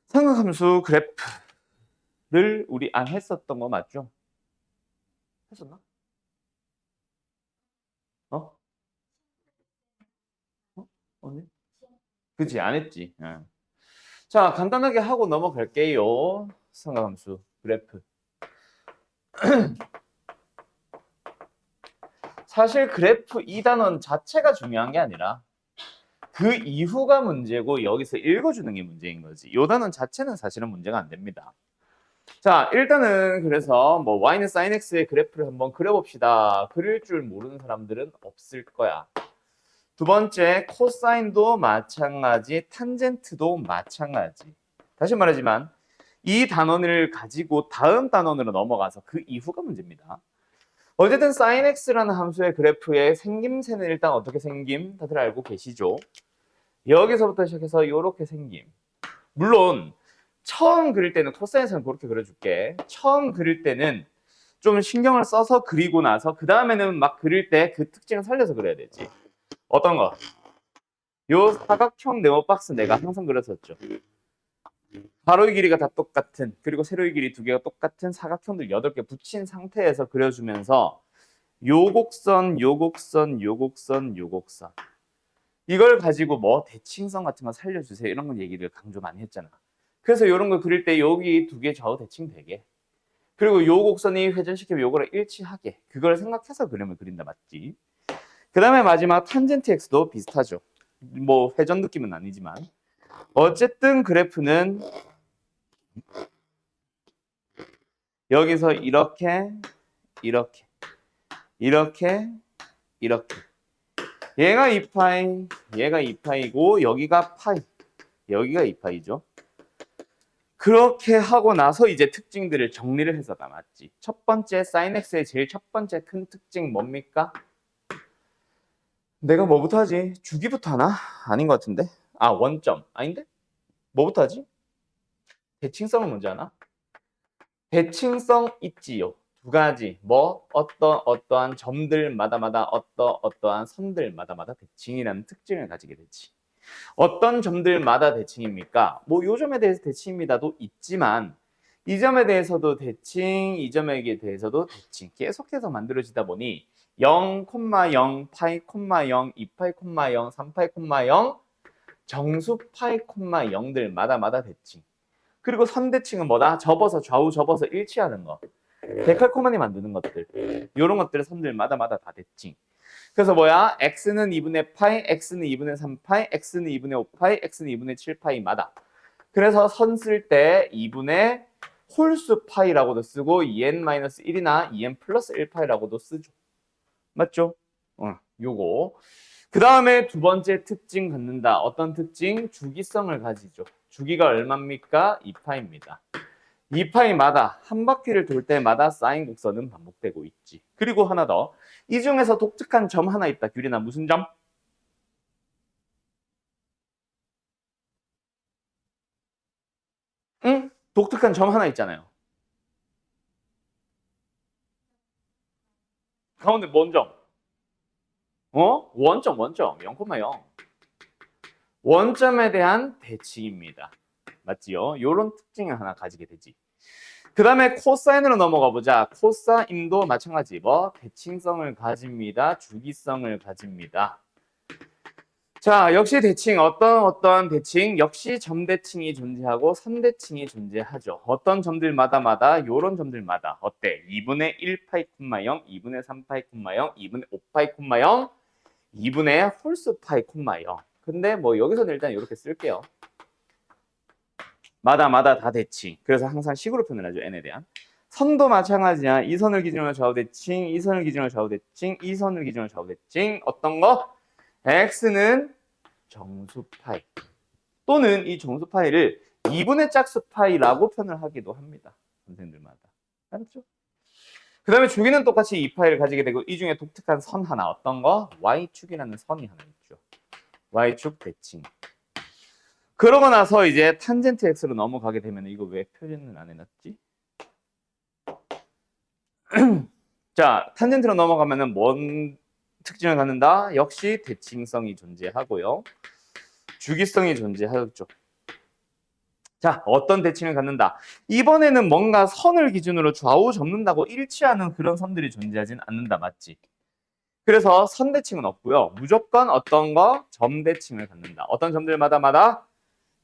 삼각함수 그래프를 우리 안 했었던 거 맞죠? 했었나? 어? 어? 언니? 그치, 안 했지. 응. 자, 간단하게 하고 넘어갈게요. 삼각함수 그래프. 사실 그래프 이 단원 자체가 중요한 게 아니라 그 이후가 문제고 여기서 읽어주는 게 문제인 거지. 요 단원 자체는 사실은 문제가 안 됩니다. 자, 일단은 그래서 뭐 y는 sin x의 그래프를 한번 그려봅시다. 그릴 줄 모르는 사람들은 없을 거야. 두 번째, 코사인도 마찬가지, 탄젠트도 마찬가지. 다시 말하지만 이 단원을 가지고 다음 단원으로 넘어가서 그 이후가 문제입니다. 어쨌든 sin x라는 함수의 그래프의 생김새는 일단 어떻게 생김? 다들 알고 계시죠? 여기서부터 시작해서 이렇게 생김. 물론 처음 그릴 때는 코사인선을 그렇게 그려줄게. 처음 그릴 때는 좀 신경을 써서 그리고 나서 그 다음에는 막 그릴 때 그 특징을 살려서 그려야 되지. 어떤 거? 요 사각형 네모박스 내가 항상 그렸었죠. 가로의 길이가 다 똑같은, 그리고 세로의 길이 두 개가 똑같은 사각형들 8개 붙인 상태에서 그려주면서 요 곡선, 요 곡선, 요 곡선, 요 곡선. 이걸 가지고 뭐 대칭성 같은 거 살려주세요. 이런 건 얘기를 강조 많이 했잖아. 그래서 이런 거 그릴 때 여기 두 개 좌우 대칭 되게. 그리고 요 곡선이 회전시키면 요거랑 일치하게. 그걸 생각해서 그림을 그린다 맞지? 그 다음에 마지막 탄젠트 x도 비슷하죠. 뭐 회전 느낌은 아니지만. 어쨌든 그래프는 여기서 이렇게 이렇게 이렇게 이렇게 얘가 2파이 얘가 2파이고 여기가 파이 여기가 2파이죠. 그렇게 하고 나서 이제 특징들을 정리를 해서 남았지. 첫 번째 sin x의 제일 첫 번째 큰 특징 뭡니까? 내가 뭐부터 하지? 주기부터 하나? 아닌 것 같은데? 아 원점 아닌데? 뭐부터 하지? 대칭성을 먼저 하나? 대칭성 있지요. 두 가지. 뭐 어떠한 점들마다마다 어떠한 선들마다마다 대칭이라는 특징을 가지게 되지. 어떤 점들마다 대칭입니까? 뭐 요 점에 대해서 대칭입니다도 있지만 이 점에 대해서도 대칭, 이 점에 대해서도 대칭 계속해서 만들어지다 보니 0, 0, 파이, 0, 2파이, 0, 3파이, 0 정수 파이, 0들마다마다 대칭. 그리고 선대칭은 뭐다? 접어서 좌우 접어서 일치하는 거. 데칼코마니 만드는 것들. 이런 것들의 선들마다마다 다 대칭. 그래서 뭐야? x는 2분의 파이, x는 2분의 3파이, x는 2분의 5파이, x는 2분의 7파이마다. 그래서 선 쓸 때 2분의 홀수 파이라고도 쓰고 2n-1이나 2n 플러스 1파이라고도 쓰죠. 맞죠? 요거. 그 다음에 두 번째 특징 갖는다. 어떤 특징? 주기성을 가지죠. 주기가 얼마입니까? 2파입니다. 2파이마다 한 바퀴를 돌 때마다 사인 곡선은 반복되고 있지. 그리고 하나 더. 이 중에서 독특한 점 하나 있다. 규리나 무슨 점? 응? 독특한 점 하나 있잖아요. 가운데 뭔 점? 원점, 원점. 0,0. 원점에 대한 대칭입니다. 맞지요? 요런 특징을 하나 가지게 되지. 그 다음에 코사인으로 넘어가 보자. 코사인도 마찬가지. 뭐? 대칭성을 가집니다. 주기성을 가집니다. 자, 역시 대칭. 어떤 대칭? 역시 점대칭이 존재하고 선대칭이 존재하죠. 어떤 점들마다마다 요런 점들마다 어때? 2분의 1파이 콤마 0, 2분의 3파이 콤마 0, 2분의 5파이 콤마 0, 2분의 홀수 파이 콤마 0. 근데 뭐 여기서는 일단 이렇게 쓸게요. 마다 다 대칭. 그래서 항상 식으로 표현을 하죠. n에 대한. 선도 마찬가지야. 이 선을 기준으로 좌우 대칭, 이 선을 기준으로 좌우 대칭, 이 선을 기준으로 좌우 대칭. 어떤 거? x는 정수 파이 또는 이 정수 파이를 2분의 짝수 파이라고 표현을 하기도 합니다. 선생님들마다. 알았죠? 그 다음에 주기는 똑같이 2파이를 가지게 되고 이 중에 독특한 선 하나 어떤 거? y축이라는 선이 하나 있죠. y축 대칭. 그러고 나서 이제 탄젠트 x로 넘어가게 되면 이거 왜 표현을 안 해놨지? 자, 탄젠트로 넘어가면은 뭔 특징을 갖는다? 역시 대칭성이 존재하고요. 주기성이 존재하죠. 자, 어떤 대칭을 갖는다. 이번에는 뭔가 선을 기준으로 좌우 접는다고 일치하는 그런 선들이 존재하진 않는다. 맞지? 그래서 선 대칭은 없고요. 무조건 어떤 거? 점 대칭을 갖는다. 어떤 점들마다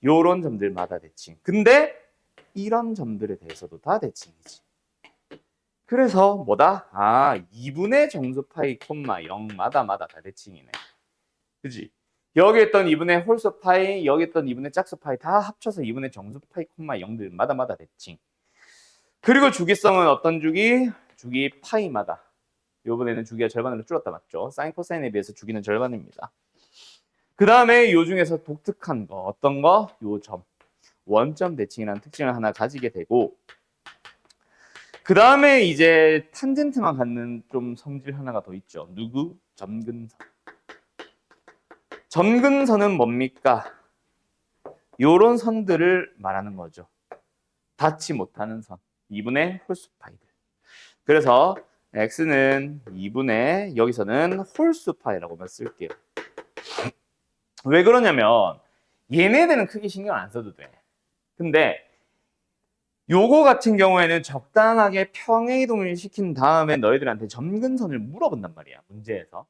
요런 점들마다 대칭. 근데 이런 점들에 대해서도 다 대칭이지. 그래서 뭐다? 2분의 정수 파이 콤마 0마다 다 대칭이네. 그지? 여기 있던 2분의 홀수 파이, 여기 있던 2분의 짝수 파이 다 합쳐서 2분의 정수 파이 콤마 0들마다 대칭. 그리고 주기성은 어떤 주기? 주기 파이마다. 요번에는 주기가 절반으로 줄었다 맞죠? 사인 코사인에 비해서 주기는 절반입니다. 그 다음에 요 중에서 독특한 거 어떤 거? 요 점. 원점 대칭이라는 특징을 하나 가지게 되고 그 다음에 이제 탄젠트만 갖는 좀 성질 하나가 더 있죠. 누구? 점근선. 점근선은 뭡니까? 요런 선들을 말하는 거죠. 닿지 못하는 선. 2분의 홀수 파이들. 그래서 x는 2분의 여기서는 홀수 파이라고만 쓸게요. 왜 그러냐면 얘네들은 크게 신경 안 써도 돼. 근데 요거 같은 경우에는 적당하게 평행이동을 시킨 다음에 너희들한테 점근선을 물어본단 말이야. 문제에서.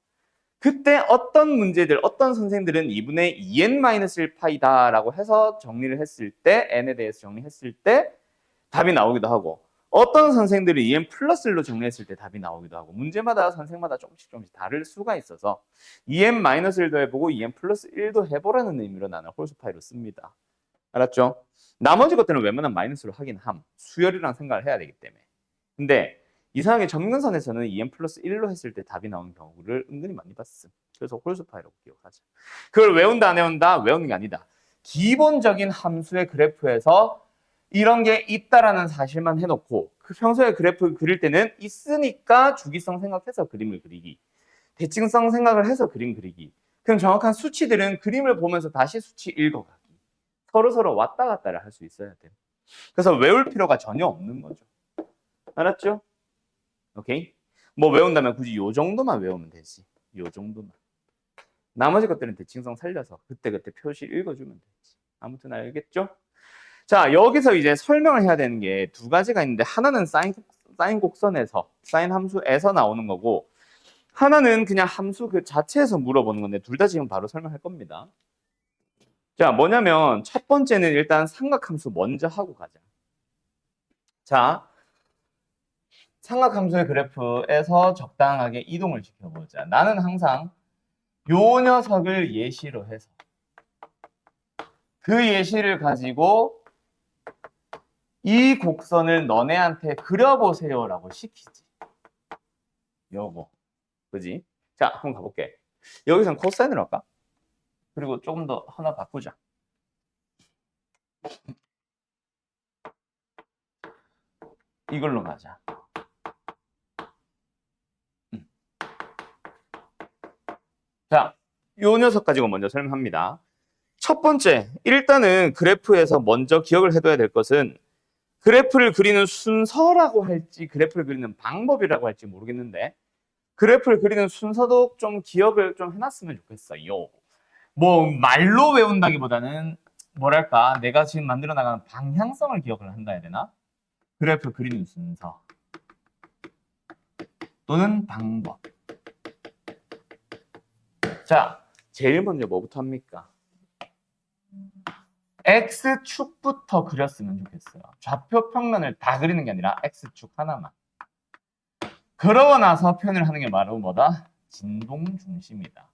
그때 어떤 문제들, 어떤 선생들은 2분의 2n-1 파이다라고 해서 정리를 했을 때 n에 대해서 정리했을 때 답이 나오기도 하고 어떤 선생들이 2n 플러스 1로 정리했을 때 답이 나오기도 하고 문제마다 선생마다 조금씩 다를 수가 있어서 2n-1도 해보고 2n 플러스 1도 해보라는 의미로 나는 홀수 파이로 씁니다. 알았죠? 나머지 것들은 웬만하면 마이너스로 하긴 함. 수열이랑 생각을 해야 되기 때문에. 근데 이상하게 점근선에서는 2n 플러스 1로 했을 때 답이 나오는 경우를 은근히 많이 봤음. 그래서 홀수 파이라고 기억하자. 그걸 외운다 안 외운다? 외우는 게 아니다. 기본적인 함수의 그래프에서 이런 게 있다라는 사실만 해놓고 그 평소에 그래프 그릴 때는 있으니까 주기성 생각해서 그림을 그리기. 대칭성 생각을 해서 그림 그리기. 그럼 정확한 수치들은 그림을 보면서 다시 수치 읽어가기. 서로 왔다 갔다를 할 수 있어야 돼요. 그래서 외울 필요가 전혀 없는 거죠. 알았죠? 오케이? 뭐 외운다면 굳이 요 정도만 외우면 되지. 요 정도만. 나머지 것들은 대칭성 살려서 그때그때 표시 읽어주면 되지. 아무튼 알겠죠? 자, 여기서 이제 설명을 해야 되는 게 두 가지가 있는데 하나는 사인 곡선에서, 사인 함수에서 나오는 거고 하나는 그냥 함수 그 자체에서 물어보는 건데 둘 다 지금 바로 설명할 겁니다. 자, 뭐냐면 첫 번째는 일단 삼각함수 먼저 하고 가자. 자, 삼각함수의 그래프에서 적당하게 이동을 시켜보자. 나는 항상 요 녀석을 예시로 해서 그 예시를 가지고 이 곡선을 너네한테 그려보세요라고 시키지. 요거. 그지? 자, 한번 가볼게. 여기선 코사인으로 할까? 그리고 조금 더 하나 바꾸자. 이걸로 가자. 자, 요 녀석 가지고 먼저 설명합니다. 첫 번째, 일단은 그래프에서 먼저 기억을 해둬야 될 것은 그래프를 그리는 순서라고 할지 그래프를 그리는 방법이라고 할지 모르겠는데 그래프를 그리는 순서도 좀 기억을 좀 해놨으면 좋겠어요. 뭐 말로 외운다기보다는 뭐랄까 내가 지금 만들어 나가는 방향성을 기억을 한다 해야 되나? 그래프 그리는 순서 또는 방법. 자, 제일 먼저 뭐부터 합니까? X축부터 그렸으면 좋겠어요. 좌표 평면을 다 그리는 게 아니라 X축 하나만. 그러고 나서 표현을 하는 게 바로 뭐다? 진동 중심이다.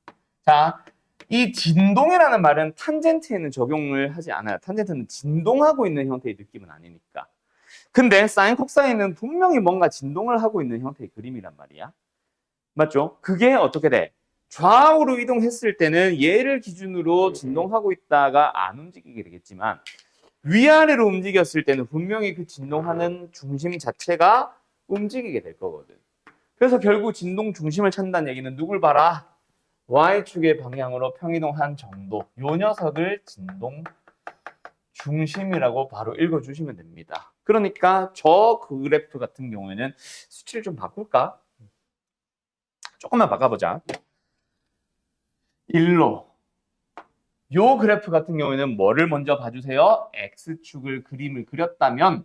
자, 이 진동이라는 말은 탄젠트에는 적용을 하지 않아요. 탄젠트는 진동하고 있는 형태의 느낌은 아니니까. 근데 사인 콕사인은 분명히 뭔가 진동을 하고 있는 형태의 그림이란 말이야. 맞죠? 그게 어떻게 돼? 좌우로 이동했을 때는 얘를 기준으로 진동하고 있다가 안 움직이게 되겠지만 위아래로 움직였을 때는 분명히 그 진동하는 중심 자체가 움직이게 될 거거든. 그래서 결국 진동 중심을 찾는다는 얘기는 누굴 봐라? Y축의 방향으로 평이동한 정도. 요 녀석을 진동 중심이라고 바로 읽어주시면 됩니다. 그러니까 저 그래프 같은 경우에는 수치를 좀 바꿀까? 조금만 바꿔보자. 1로 요 그래프 같은 경우에는 뭐를 먼저 봐주세요? x축을 그림을 그렸다면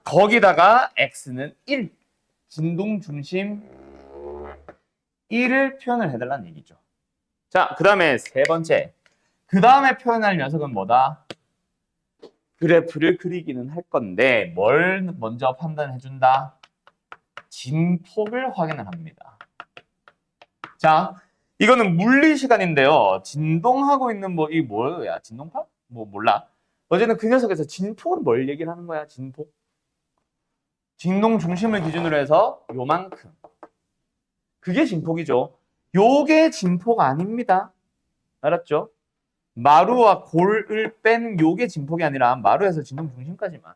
거기다가 x는 1, 진동 중심 1을 표현을 해달라는 얘기죠. 자, 그 다음에 세 번째. 그 다음에 표현할 녀석은 뭐다? 그래프를 그리기는 할 건데 뭘 먼저 판단해준다? 진폭을 확인을 합니다. 자, 이거는 물리 시간인데요. 진동하고 있는 이 뭐야? 진동파? 뭐 몰라. 어제는 그 녀석에서 진폭은 뭘 얘기를 하는 거야? 진폭. 진동 중심을 기준으로 해서 요만큼. 그게 진폭이죠. 요게 진폭 아닙니다. 알았죠? 마루와 골을 뺀 요게 진폭이 아니라 마루에서 진동 중심까지만.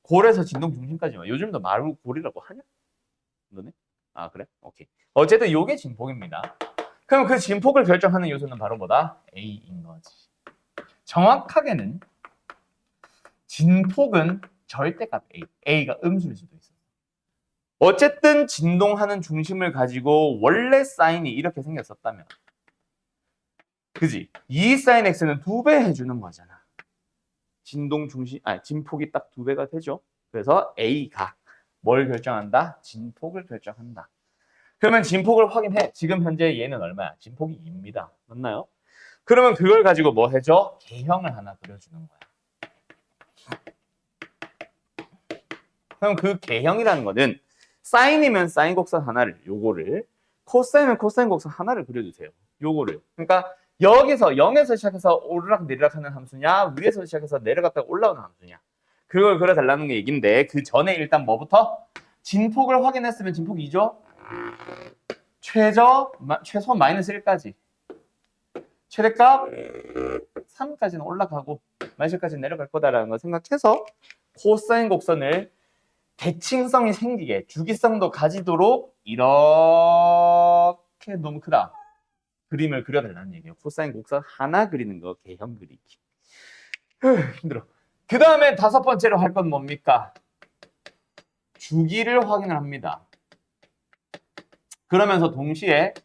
골에서 진동 중심까지만. 요즘도 마루 골이라고 하냐? 너네? 아, 그래? 오케이. 어쨌든 요게 진폭입니다. 그럼 그 진폭을 결정하는 요소는 바로 뭐다? A인 거지. 정확하게는 진폭은 절대값 A. A가 음수일 수도 있어. 어쨌든 진동하는 중심을 가지고 원래 사인이 이렇게 생겼었다면 그지? 이 사인 X는 2배 해주는 거잖아. 진동 중심, 진폭이 딱 2배가 되죠. 그래서 A가 뭘 결정한다? 진폭을 결정한다. 그러면 진폭을 확인해. 지금 현재 얘는 얼마야? 진폭이 2입니다. 맞나요? 그러면 그걸 가지고 뭐 해줘? 개형을 하나 그려주는 거야. 그럼 그 개형이라는 거는 사인이면 사인 곡선 하나를, 요거를, 코사인이면 코사인 곡선 하나를 그려주세요. 요거를. 그러니까 여기서 0에서 시작해서 오르락 내리락 하는 함수냐, 위에서 시작해서 내려갔다가 올라오는 함수냐. 그걸 그려달라는 게 얘긴데 그 전에 일단 뭐부터? 진폭을 확인했으면 진폭이 2죠? 최소 마이너스 1까지. 최대값 3까지는 올라가고 마이너스까지는 내려갈 거다라는 걸 생각해서 코사인 곡선을 대칭성이 생기게 주기성도 가지도록 이렇게 너무 크다. 그림을 그려달라는 얘기예요. 코사인 곡선 하나 그리는 거 개형 그리기. 힘들어. 그 다음에 5번째로 할 건 뭡니까? 주기를 확인을 합니다. 그러면서 동시에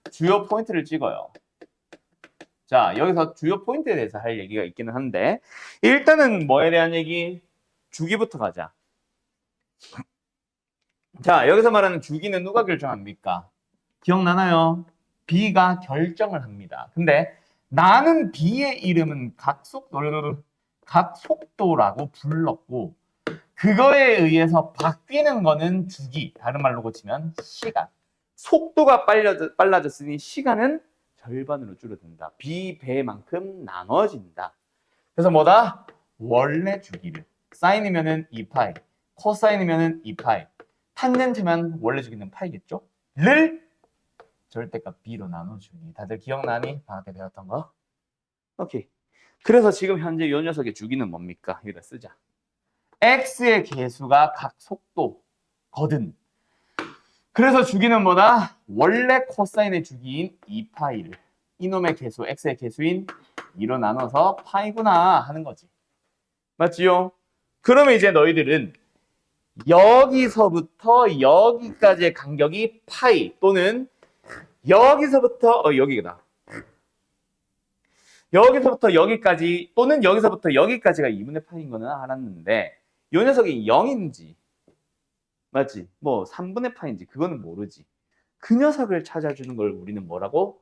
주요 포인트를 찍어요. 자, 여기서 주요 포인트에 대해서 할 얘기가 있기는 한데 일단은 뭐에 대한 얘기? 주기부터 가자. 자, 여기서 말하는 주기는 누가 결정합니까? 기억나나요? B가 결정을 합니다. 근데 나는 B의 이름은 각속도라고 불렀고 그거에 의해서 바뀌는 거는 주기, 다른 말로 고치면 시간. 속도가 빨라졌으니 시간은 절반으로 줄어든다. B배만큼 나눠진다. 그래서 뭐다? 원래 주기를. 사인이면은 2파이, 코사인이면은 2파이, 탄젠트면 원래 주기는 파이겠죠? 를 절대값 B로 나눠주니. 다들 기억나니? 방학 때 배웠던 거? 오케이. 그래서 지금 현재 이 녀석의 주기는 뭡니까? 여기다 쓰자. X의 개수가 각 속도거든. 그래서 주기는 뭐다? 원래 코사인의 주기인 2파이를 이놈의 개수, X의 개수인 2로 나눠서 파이구나 하는 거지. 맞지요? 그러면 이제 너희들은 여기서부터 여기까지의 간격이 파이 또는 여기서부터 여기다. 여기서부터 여기까지 또는 여기서부터 여기까지가 2분의 파이인 거는 알았는데 이 녀석이 0인지 맞지? 뭐 3분의 파인지 그거는 모르지. 그 녀석을 찾아주는 걸 우리는 뭐라고?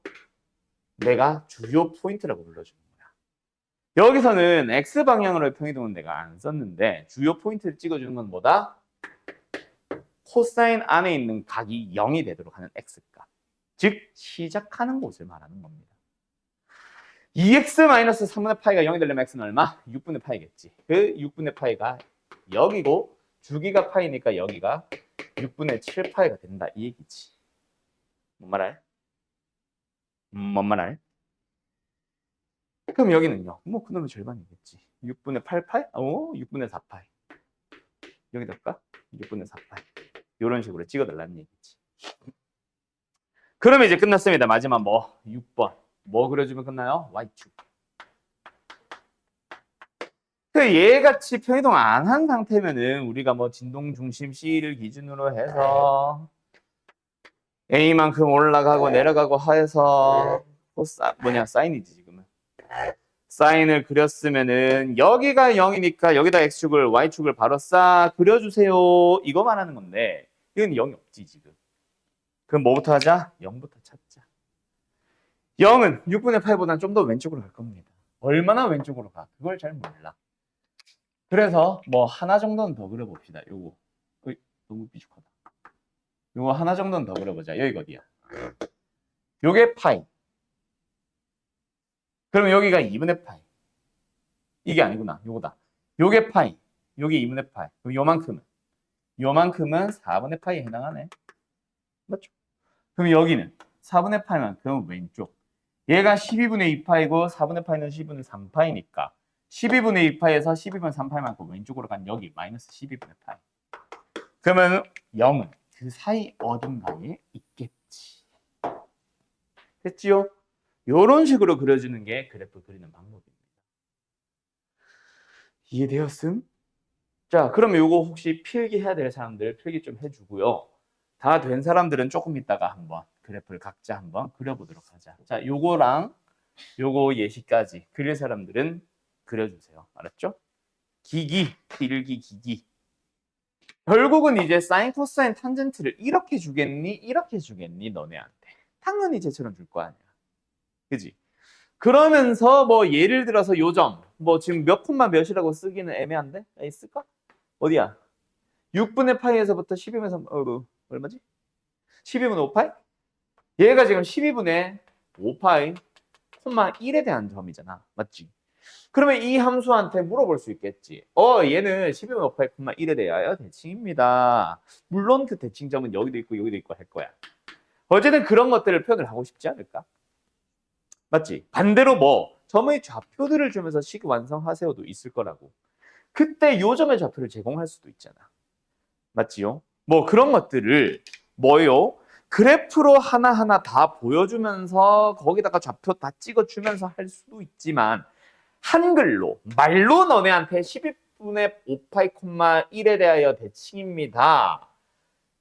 내가 주요 포인트라고 불러주는 거야. 여기서는 X방향으로 평이동은 내가 안 썼는데 주요 포인트를 찍어주는 건 뭐다? 코사인 안에 있는 각이 0이 되도록 하는 X값. 즉 시작하는 곳을 말하는 겁니다. 2x-3분의 파이가 0이 되려면 x는 얼마? 6분의 파이겠지. 그 6분의 파이가 여기고 주기가 파이니까 여기가 6분의 7파이가 된다 이 얘기지. 뭔 말할? 뭔 말할? 그럼 여기는요. 뭐 그놈의 절반이겠지. 6분의 8파이? 6분의 4파이. 여기다 할까? 6분의 4파이. 이런 식으로 찍어달라는 얘기지. 그러면 이제 끝났습니다. 마지막 6번. 뭐 그려주면 끝나요? Y축. 얘같이 평이동 안 한 상태면은 우리가 진동 중심 C를 기준으로 해서 A만큼 올라가고 내려가고 해서 사인이지 지금은. 사인을 그렸으면은 여기가 0이니까 여기다 x축을 y축을 바로 싹 그려주세요. 이거 말하는 건데 이건 0이 없지 지금. 그럼 뭐부터 하자? 0부터 찾자. 0은 6분의 8보다는 좀 더 왼쪽으로 갈 겁니다. 얼마나 왼쪽으로 가? 그걸 잘 몰라. 그래서 뭐 하나 정도는 더 그려봅시다. 요거. 어이, 너무 삐죽하다. 요거 하나 정도는 더 그려보자. 여기가 어디야? 요게 파이. 그러면 여기가 2분의 파이. 이게 아니구나. 요거다. 요게 파이. 요게 2분의 파이. 그럼 요만큼은 4분의 파이에 해당하네. 맞죠? 그럼 여기는 4분의 파이만큼 왼쪽. 얘가 12분의 2파이고 4분의 파이는 12분의 3파이니까 12분의 2파이에서 12분의 3파이만큼 왼쪽으로 간 여기 마이너스 12분의 파이. 그러면 0은 그 사이 어딘가에 있겠지. 됐지요? 이런 식으로 그려주는 게 그래프 그리는 방법입니다. 이해되었음? 자, 그러면 요거 혹시 필기해야 될 사람들 필기 좀 해주고요. 다 된 사람들은 조금 있다가 한번 그래프를 각자 한번 그려보도록 하자. 자, 요거랑 요거 예시까지 그릴 사람들은 그려주세요. 알았죠? 기기, 필기, 기기. 결국은 이제 사인, 코사인, 탄젠트를 이렇게 주겠니? 이렇게 주겠니? 너네한테. 당연히 쟤처럼 줄 거 아니야. 그지? 그러면서 뭐 예를 들어서 요점, 뭐 지금 몇 콤마 몇이라고 쓰기는 애매한데? 있을까? 어디야? 6분의 파이에서부터 12분의 3, 얼마지? 12분의 5파이? 얘가 지금 12분의 5파이, 콤마 1에 대한 점이잖아. 맞지? 그러면 이 함수한테 물어볼 수 있겠지. 얘는 12분의 5파이, 콤마 1에 대하여 대칭입니다. 물론 그 대칭점은 여기도 있고 여기도 있고 할 거야. 어쨌든 그런 것들을 표현을 하고 싶지 않을까? 맞지? 반대로 뭐 점의 좌표들을 주면서 식 완성하세요도 있을 거라고. 그때 요점의 좌표를 제공할 수도 있잖아. 맞지요? 뭐 그런 것들을 뭐요? 그래프로 하나하나 다 보여주면서 거기다가 좌표 다 찍어주면서 할 수도 있지만 한글로 말로 너네한테 12분의 5파이 콤마 1에 대하여 대칭입니다.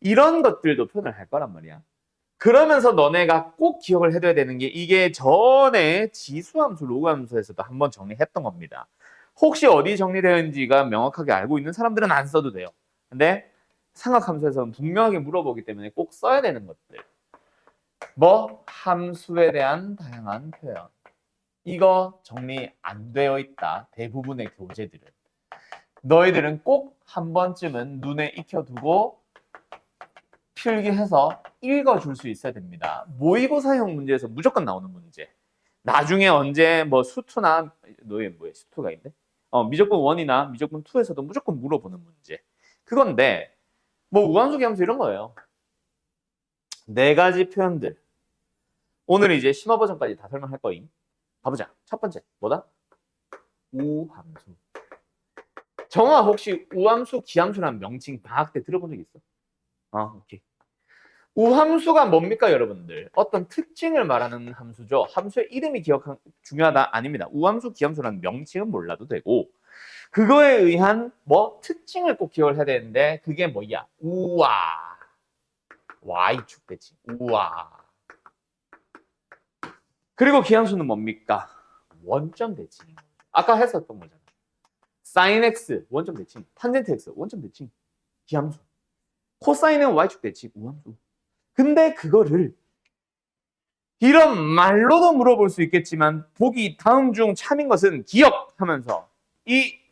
이런 것들도 표현을 할 거란 말이야. 그러면서 너네가 꼭 기억을 해둬야 되는 게 이게 전에 지수함수, 로그함수에서도 한번 정리했던 겁니다. 혹시 어디 정리되어 있는지가 명확하게 알고 있는 사람들은 안 써도 돼요. 근데 삼각함수에서는 분명하게 물어보기 때문에 꼭 써야 되는 것들. 뭐 함수에 대한 다양한 표현. 이거 정리 안 되어 있다. 대부분의 교재들은. 너희들은 꼭 한 번쯤은 눈에 익혀두고 필기해서 읽어줄 수 있어야 됩니다. 모의고사형 문제에서 무조건 나오는 문제. 나중에 언제 뭐 수투나 너희 뭐야 수투가 있네? 미적분 1이나 미적분 2에서도 무조건 물어보는 문제. 그건데 뭐 우함수, 함수 이런 거예요. 네 가지 표현들. 오늘 이제 심화 버전까지 다 설명할 거임. 가보자. 첫 번째 뭐다? 우함수. 정아 혹시 우함수, 기함수라는 명칭 방학 때 들어본 적 있어? 오케이. 우함수가 뭡니까 여러분들? 어떤 특징을 말하는 함수죠. 함수의 이름이 중요하다? 아닙니다. 우함수, 기함수라는 명칭은 몰라도 되고 그거에 의한 뭐 특징을 꼭 기억을 해야 되는데 그게 뭐야? 우와. Y축 대칭. 우와. 그리고 기함수는 뭡니까? 원점 대칭. 아까 했었던 거잖아. sin x 원점 대칭, 탄젠트 x 원점 대칭, 기함수. 코사인은 y축 대칭, 우함수. 근데 그거를 이런 말로도 물어볼 수 있겠지만 보기 다음 중 참인 것은 기억하면서 이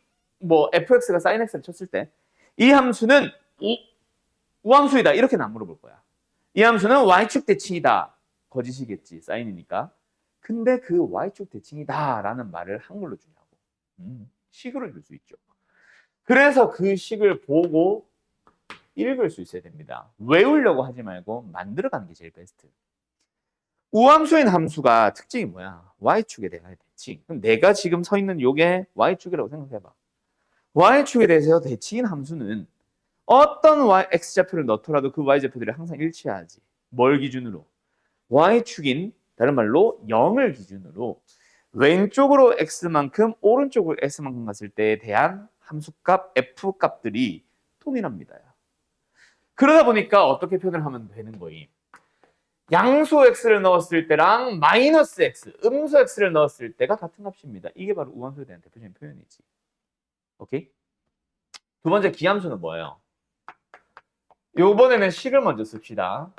뭐 fx가 sin x를 쳤을 때 이 함수는 우함수이다 이렇게는 안 물어볼 거야. 이 함수는 y축 대칭이다. 거짓이겠지, 사인이니까. 근데 그 y축 대칭이다 라는 말을 한글로 주냐고. 식으로 줄 수 있죠. 그래서 그 식을 보고 읽을 수 있어야 됩니다. 외우려고 하지 말고 만들어가는 게 제일 베스트. 우함수인 함수가 특징이 뭐야? y축에 대한 대칭. 그럼 내가 지금 서 있는 요게 y축이라고 생각해봐. y축에 대해서 대칭인 함수는 어떤 x좌표를 넣더라도 그 y좌표들이 항상 일치하지. 뭘 기준으로? y축인 다른 말로 0을 기준으로 왼쪽으로 x만큼 오른쪽으로 x만큼 갔을 때에 대한 함수값 f 값들이 동일합니다. 그러다 보니까 어떻게 표현을 하면 되는 거임? 양수 x를 넣었을 때랑 마이너스 x, 음수 x를 넣었을 때가 같은 값입니다. 이게 바로 우함수에 대한 대표적인 표현이지. 오케이? 두 번째 기함수는 뭐예요? 요번에는 식을 먼저 씁시다.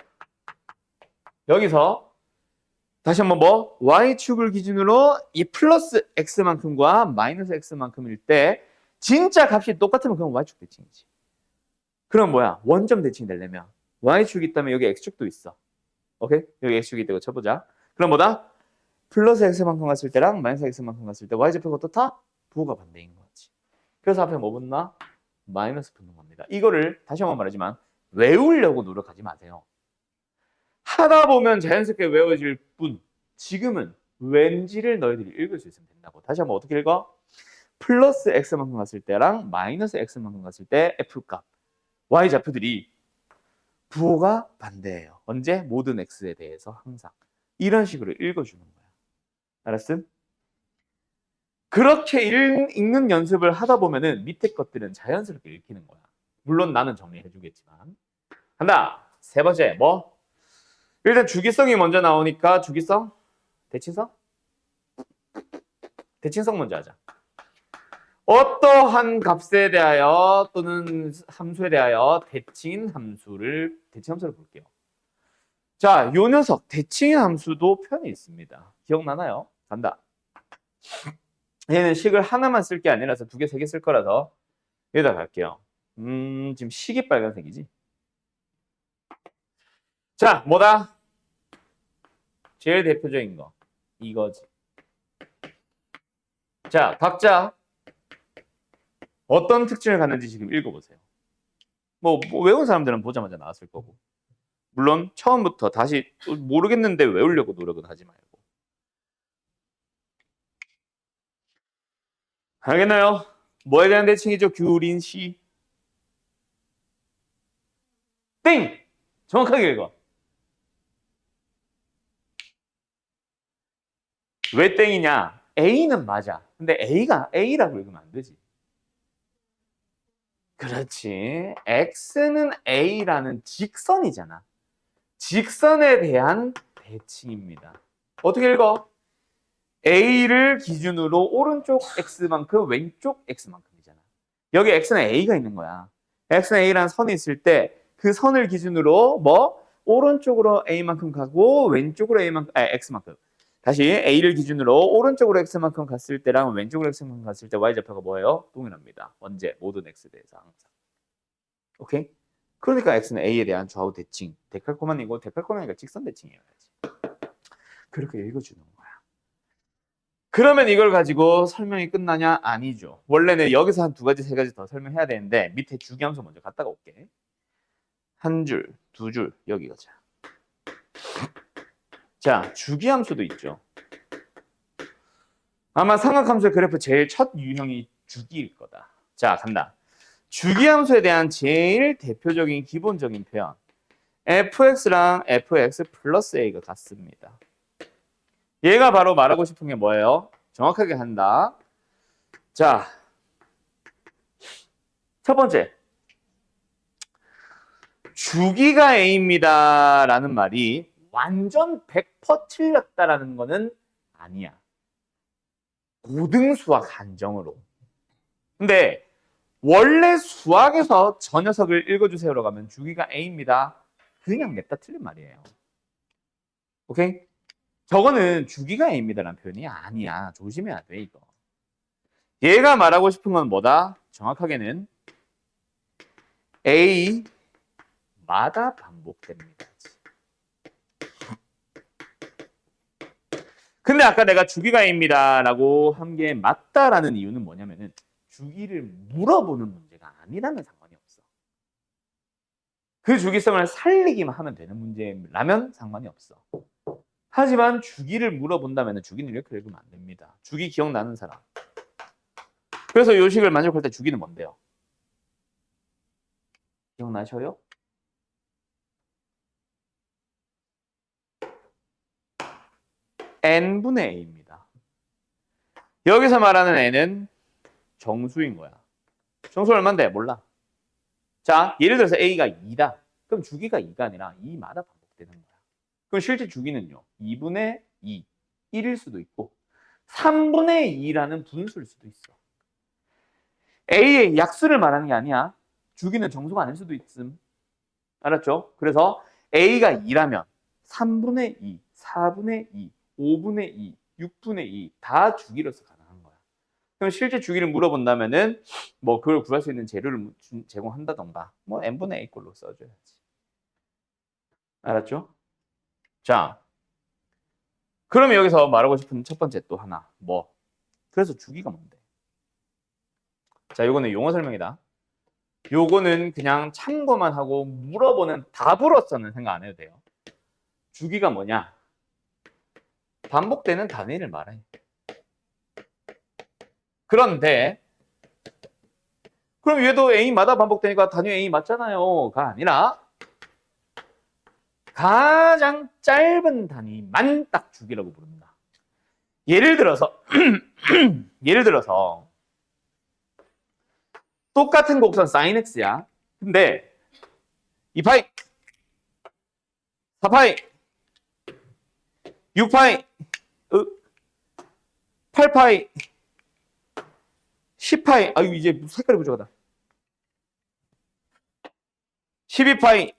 여기서 다시 한번 뭐? y축을 기준으로 이 플러스 x만큼과 마이너스 x만큼일 때 진짜 값이 똑같으면 그건 y축 대칭이지. 그럼 뭐야? 원점 대칭이 되려면 y축이 있다면 여기 x축도 있어. 오케이? 여기 x축이 있다고 쳐보자. 그럼 뭐다? 플러스 x만큼 갔을 때랑 마이너스 x만큼 갔을 때 y좌표가 어떻다? 부호가 반대인 거지. 그래서 앞에 뭐 붙나? 마이너스 붙는 겁니다. 이거를 다시 한번 말하지만 외우려고 노력하지 마세요. 하다 보면 자연스럽게 외워질 뿐 지금은 왠지를 너희들이 읽을 수 있으면 된다고. 다시 한번 어떻게 읽어? 플러스 x만큼 갔을 때랑 마이너스 x만큼 갔을 때 f값 y좌표들이 부호가 반대예요. 언제? 모든 x에 대해서 항상. 이런 식으로 읽어주는 거야. 알았음? 그렇게 읽는 연습을 하다 보면은 밑에 것들은 자연스럽게 읽히는 거야. 물론 나는 정리해주겠지만. 간다. 세 번째 뭐? 일단 주기성이 먼저 나오니까 주기성? 대칭성? 대칭성 먼저 하자. 어떠한 값에 대하여 또는 함수에 대하여 대칭인 함수를 볼게요. 자, 요 녀석 대칭인 함수도 표현이 있습니다. 기억나나요? 간다. 얘는 식을 하나만 쓸 게 아니라서 두 개, 세 개 쓸 거라서 여기다 갈게요. 지금 식이 빨간색이지. 자, 뭐다? 제일 대표적인 거 이거지. 자, 각자 어떤 특징을 갖는지 지금 읽어보세요. 뭐 외운 사람들은 보자마자 나왔을 거고. 물론 처음부터 다시 모르겠는데 외우려고 노력은 하지 말고. 알겠나요? 뭐에 대한 대칭이죠? 규린시. 땡! 정확하게 읽어. 왜 땡이냐? A는 맞아. 근데 A가 A라고 읽으면 안 되지. 그렇지. X는 A라는 직선이잖아. 직선에 대한 대칭입니다. 어떻게 읽어? A를 기준으로 오른쪽 X만큼 왼쪽 X만큼이잖아. 여기 X는 A가 있는 거야. X는 A라는 선이 있을 때 그 선을 기준으로 뭐 오른쪽으로 A만큼 가고 왼쪽으로 X만큼. 다시 A를 기준으로 오른쪽으로 X만큼 갔을 때랑 왼쪽으로 X만큼 갔을 때 Y좌표가 뭐예요? 동일합니다. 언제? 모든 X에 대해서 항상. 오케이? 그러니까 X는 A에 대한 좌우 대칭. 데칼코마니고 데칼코마니가 직선 대칭이어야지. 그렇게 읽어주는 거야. 그러면 이걸 가지고 설명이 끝나냐? 아니죠. 원래는 여기서 한 두 가지, 세 가지 더 설명해야 되는데 밑에 주기함수 먼저 갔다가 올게. 한 줄, 두 줄, 여기 가자. 자, 주기함수도 있죠. 아마 삼각함수의 그래프 제일 첫 유형이 주기일 거다. 자, 간다. 주기함수에 대한 제일 대표적인 기본적인 표현. fx랑 fx 플러스 a가 같습니다. 얘가 바로 말하고 싶은 게 뭐예요? 정확하게 한다. 자, 첫 번째. 주기가 A입니다 라는 말이 완전 100% 틀렸다라는 거는 아니야. 고등수학 한정으로. 근데 원래 수학에서 저 녀석을 읽어주세요라고 하면 주기가 A입니다. 그냥 냅다 틀린 말이에요. 오케이? 저거는 주기가 A입니다라는 표현이 아니야. 조심해야 돼 이거. 얘가 말하고 싶은 건 뭐다? 정확하게는 A마다 반복됩니다. 근데 아까 내가 주기가 A입니다 라고 한 게 맞다라는 이유는 뭐냐면은 주기를 물어보는 문제가 아니라면 상관이 없어. 그 주기성을 살리기만 하면 되는 문제라면 상관이 없어. 하지만 주기를 물어본다면 주기는 이렇게 읽으면 안 됩니다. 주기 기억나는 사람. 그래서 요식을 만족할 때 주기는 뭔데요? 기억나셔요? n분의 a입니다. 여기서 말하는 n은 정수인 거야. 정수 얼마인데? 몰라. 자, 예를 들어서 a가 2다. 그럼 주기가 2가 아니라 2마다 반복되는 거야. 그럼 실제 주기는요. 2분의 2, 1일 수도 있고 3분의 2라는 분수일 수도 있어. A의 약수를 말하는 게 아니야. 주기는 정수가 아닐 수도 있음. 알았죠? 그래서 A가 2라면 3분의 2, 4분의 2, 5분의 2, 6분의 2 다 주기로서 가능한 거야. 그럼 실제 주기를 물어본다면은 뭐 그걸 구할 수 있는 재료를 제공한다던가 뭐 n분의 a 꼴로 써줘야지. 알았죠? 자, 그러면 여기서 말하고 싶은 첫 번째 또 하나 뭐 그래서 주기가 뭔데? 자, 요거는 용어 설명이다. 요거는 그냥 참고만 하고 물어보는 답으로서는 생각 안 해도 돼요. 주기가 뭐냐? 반복되는 단위를 말해. 그런데 그럼 얘도 A마다 반복되니까 단위 A 맞잖아요.가 아니라 가장 짧은 단위만 딱 주기라고 부릅니다. 예를 들어서 예를 들어서 똑같은 곡선 sin x야. 근데 2파이, 4파이, 6파이, 8파이, 10파이, 아유 이제 색깔이 부족하다. 12파이,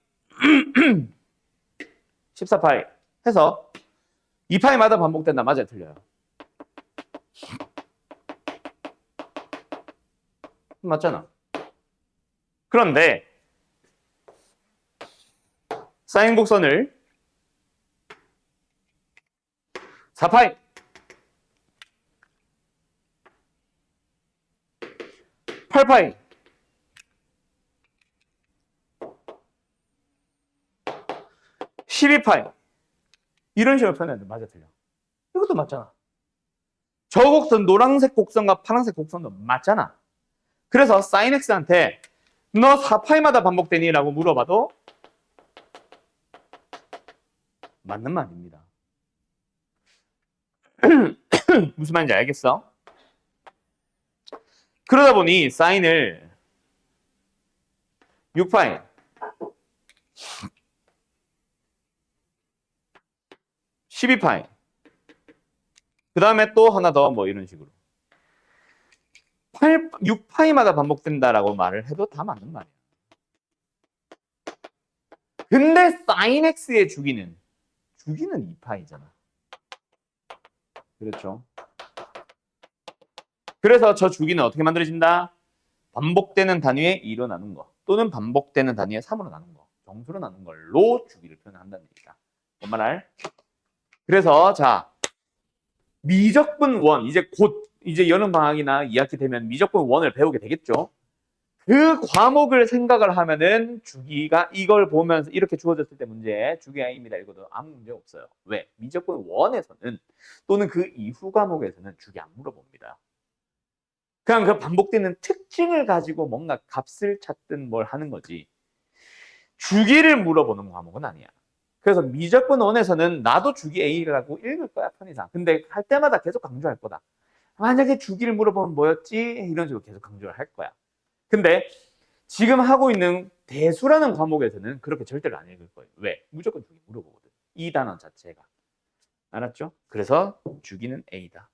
14파이 해서 2파이마다 반복된다. 맞아요? 틀려요? 맞잖아. 그런데 사인 곡선을 4파이, 8파이, 12파이 이런 식으로 표현했는데 맞아 틀려? 이것도 맞잖아. 저 곡선 노란색 곡선과 파란색 곡선도 맞잖아. 그래서 sin x한테 너 4파이마다 반복되니? 라고 물어봐도 맞는 말입니다. 무슨 말인지 알겠어? 그러다 보니 사인을 6파이, 12파이 그 다음에 또 하나 더 뭐 이런 식으로 6파이마다 반복된다라고 말을 해도 다 맞는 말이야. 근데 sin x의 주기는 2파이잖아. 그렇죠? 그래서 저 주기는 어떻게 만들어진다? 반복되는 단위에 2로 나눈 거 또는 반복되는 단위에 3으로 나눈 거 정수로 나눈 걸로 주기를 표현한다는 얘기다. 뭔 말? 그래서 자 미적분 원 이제 곧 이제 여름방학이나 2학기 되면 미적분 원을 배우게 되겠죠. 그 과목을 생각을 하면은 주기가 이걸 보면서 이렇게 주어졌을 때 문제 주기가 A입니다. 읽어도 아무 문제 없어요. 왜? 미적분 원에서는 또는 그 이후 과목에서는 주기 안 물어봅니다. 그냥 그 반복되는 특징을 가지고 뭔가 값을 찾든 뭘 하는 거지. 주기를 물어보는 과목은 아니야. 그래서 미적분 원에서는 나도 주기 A라고 읽을 거야, 편의상. 근데 할 때마다 계속 강조할 거다. 만약에 주기를 물어보면 뭐였지? 이런 식으로 계속 강조를 할 거야. 근데 지금 하고 있는 대수라는 과목에서는 그렇게 절대로 안 읽을 거예요. 왜? 무조건 주기 물어보거든. 이 단어 자체가. 알았죠? 그래서 주기는 A다.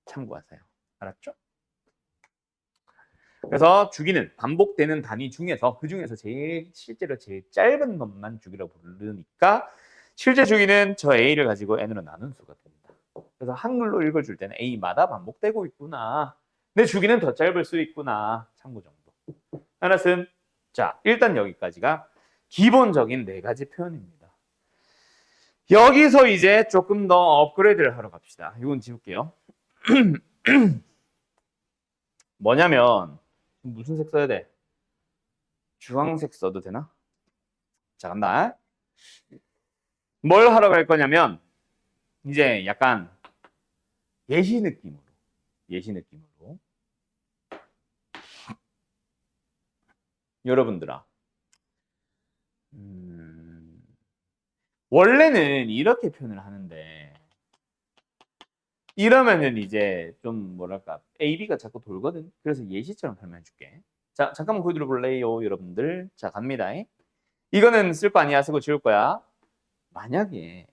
참고하세요. 알았죠? 그래서 주기는 반복되는 단위 중에서 그 중에서 실제로 제일 짧은 것만 주기라고 부르니까 실제 주기는 저 A를 가지고 N으로 나눈 수가 됩니다. 그래서 한글로 읽어줄 때는 A마다 반복되고 있구나. 내 주기는 더 짧을 수 있구나. 참고 정도. 알았음? 자, 일단 여기까지가 기본적인 4가지 표현입니다. 여기서 이제 조금 더 업그레이드를 하러 갑시다. 이건 지울게요. 뭐냐면 무슨 색 써야 돼? 주황색 써도 되나? 자, 간다. 뭘 하러 갈 거냐면 이제 약간 예시 느낌으로 여러분들아 원래는 이렇게 표현을 하는데 이러면은 이제 좀 뭐랄까 AB가 자꾸 돌거든. 그래서 예시처럼 설명해 줄게. 자, 잠깐만 거기 들어볼래요 여러분들. 자, 갑니다. 이거는 쓸 거 아니야. 쓰고 지울 거야. 만약에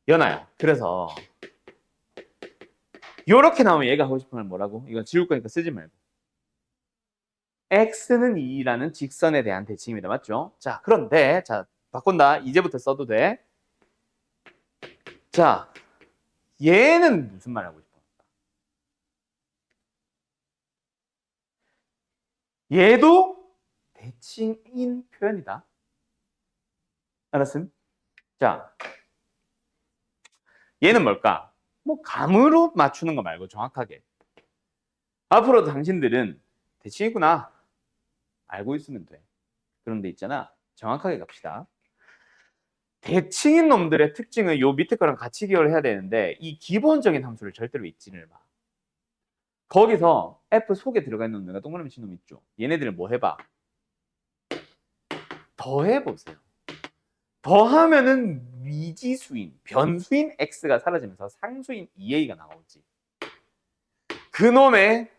연아야. 그래서 요렇게 나오면 얘가 하고 싶은 건 뭐라고? 이거 지울 거니까 쓰지 말고. x는 2라는 직선에 대한 대칭입니다. 맞죠? 자, 그런데 자, 바꾼다. 이제부터 써도 돼. 자, 얘는 무슨 말 하고 싶어? 얘도 대칭인 표현이다. 알았음? 자, 얘는 뭘까? 뭐 감으로 맞추는 거 말고 정확하게. 앞으로 당신들은 대칭이구나. 알고 있으면 돼. 그런데 있잖아. 정확하게 갑시다. 대칭인 놈들의 특징은 요 밑에 거랑 같이 기억을 해야 되는데 이 기본적인 함수를 절대로 잊지를 마. 거기서 F 속에 들어가 있는 놈들과 동그라미 친 놈 있죠. 얘네들은 뭐 해봐? 더해보세요. 더하면은 미지수인, 변수인 X가 사라지면서 상수인 2A가 나오지. 그놈의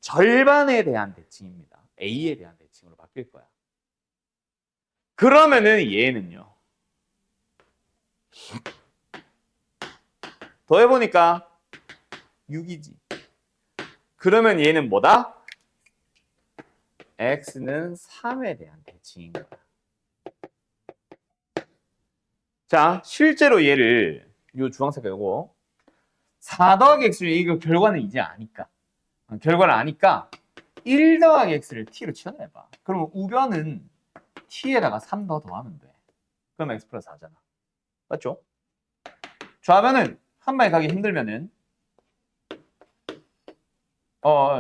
절반에 대한 대칭입니다. A에 대한 대칭으로 바뀔 거야. 그러면은 얘는요. 더해보니까 6이지. 그러면 얘는 뭐다? X는 3에 대한 대칭인 거야. 자, 실제로 얘를 요 주황색 요거 4 더하기 X 중에 이거 결과는 이제 아니까. 결과를 아니까 1 더하기 X를 T로 치환해봐. 그러면 우변은 T에다가 3 더 더하면 돼. 그럼 X 플러스 4잖아. 맞죠? 좌변은 한 방에 가기 힘들면은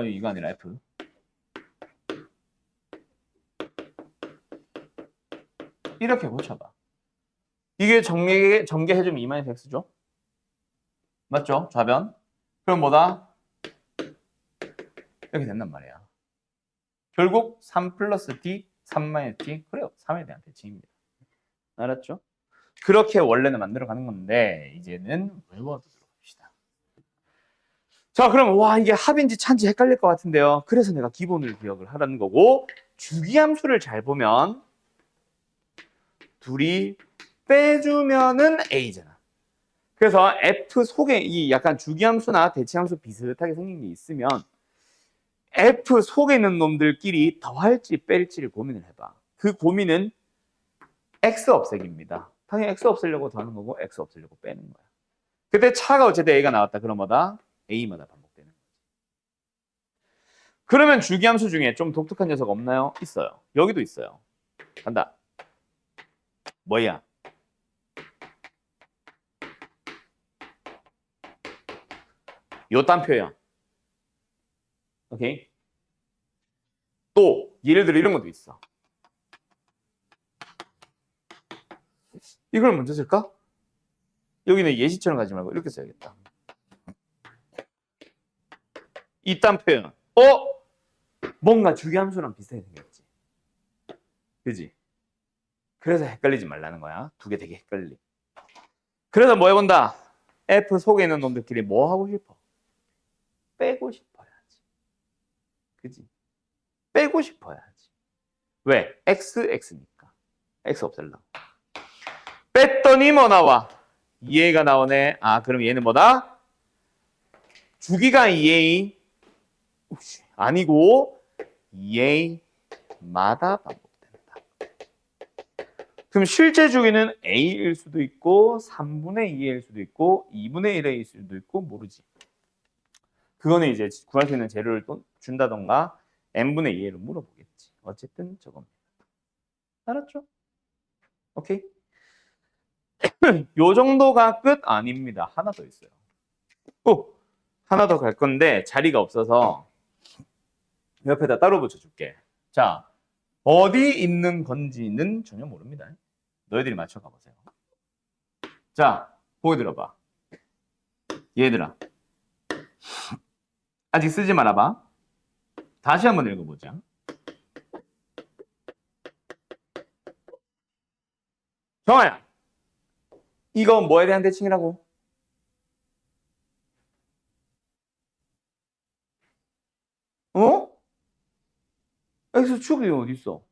이거 아니라 F. 이렇게 고쳐봐. 이게 전개해주면 2-X죠? 맞죠? 좌변. 그럼 뭐다? 이렇게 된단 말이야. 결국 3 플러스 D, 3-T. 그래요. 3에 대한 대칭입니다. 알았죠? 그렇게 원래는 만들어가는 건데 이제는 외워두도록 합시다. 자, 그럼 와 이게 합인지 차인지 헷갈릴 것 같은데요. 그래서 내가 기본을 기억을 하라는 거고 주기함수를 잘 보면 둘이 빼주면은 A잖아. 그래서 F 속에 이 약간 주기함수나 대칭함수 비슷하게 생긴 게 있으면 F 속에 있는 놈들끼리 더할지 뺄지를 고민을 해봐. 그 고민은 X 없애기입니다. 당연히 X 없애려고 더하는 거고 X 없애려고 빼는 거야. 그때 차가 어쨌든 A가 나왔다. 그럼 뭐다? A마다 반복되는 거지. 그러면 주기함수 중에 좀 독특한 녀석 없나요? 있어요. 여기도 있어요. 간다. 뭐야? 요딴 표현. 오케이? 또 예를 들어 이런 것도 있어. 이걸 먼저 쓸까? 여기는 예시처럼 가지 말고 이렇게 써야겠다. 이딴 표현. 뭔가 주기함수랑 비슷하게 생겼지. 그지? 그래서 헷갈리지 말라는 거야. 두 개 되게 헷갈리. 그래서 뭐 해본다? F 속에 있는 놈들끼리 뭐 하고 싶어? 빼고 싶어야지. 그지? 빼고 싶어야지. 왜? X니까. X 없앨라. 뺐더니 뭐 나와? 2A가 나오네. 아, 그럼 얘는 뭐다? 주기가 2A 아니고 2A마다 반복된다. 그럼 실제 주기는 A일 수도 있고 3분의 2A일 수도 있고 2분의 1A일 수도 있고 모르지. 그거는 이제 구할 수 있는 재료를 또 준다던가 n분의 2A로 물어보겠지. 어쨌든 저겁니다. 알았죠? 오케이? 요 정도가 끝 아닙니다. 하나 더 있어요. 하나 더 갈 건데 자리가 없어서 옆에다 따로 붙여줄게. 자, 어디 있는 건지는 전혀 모릅니다. 너희들이 맞춰가 보세요. 자, 보기 들어봐. 얘들아, 아직 쓰지 말아봐. 다시 한번 읽어보자. 정아야, 이거 뭐에 대한 대칭이라고? 어? X 축이 어디 있어?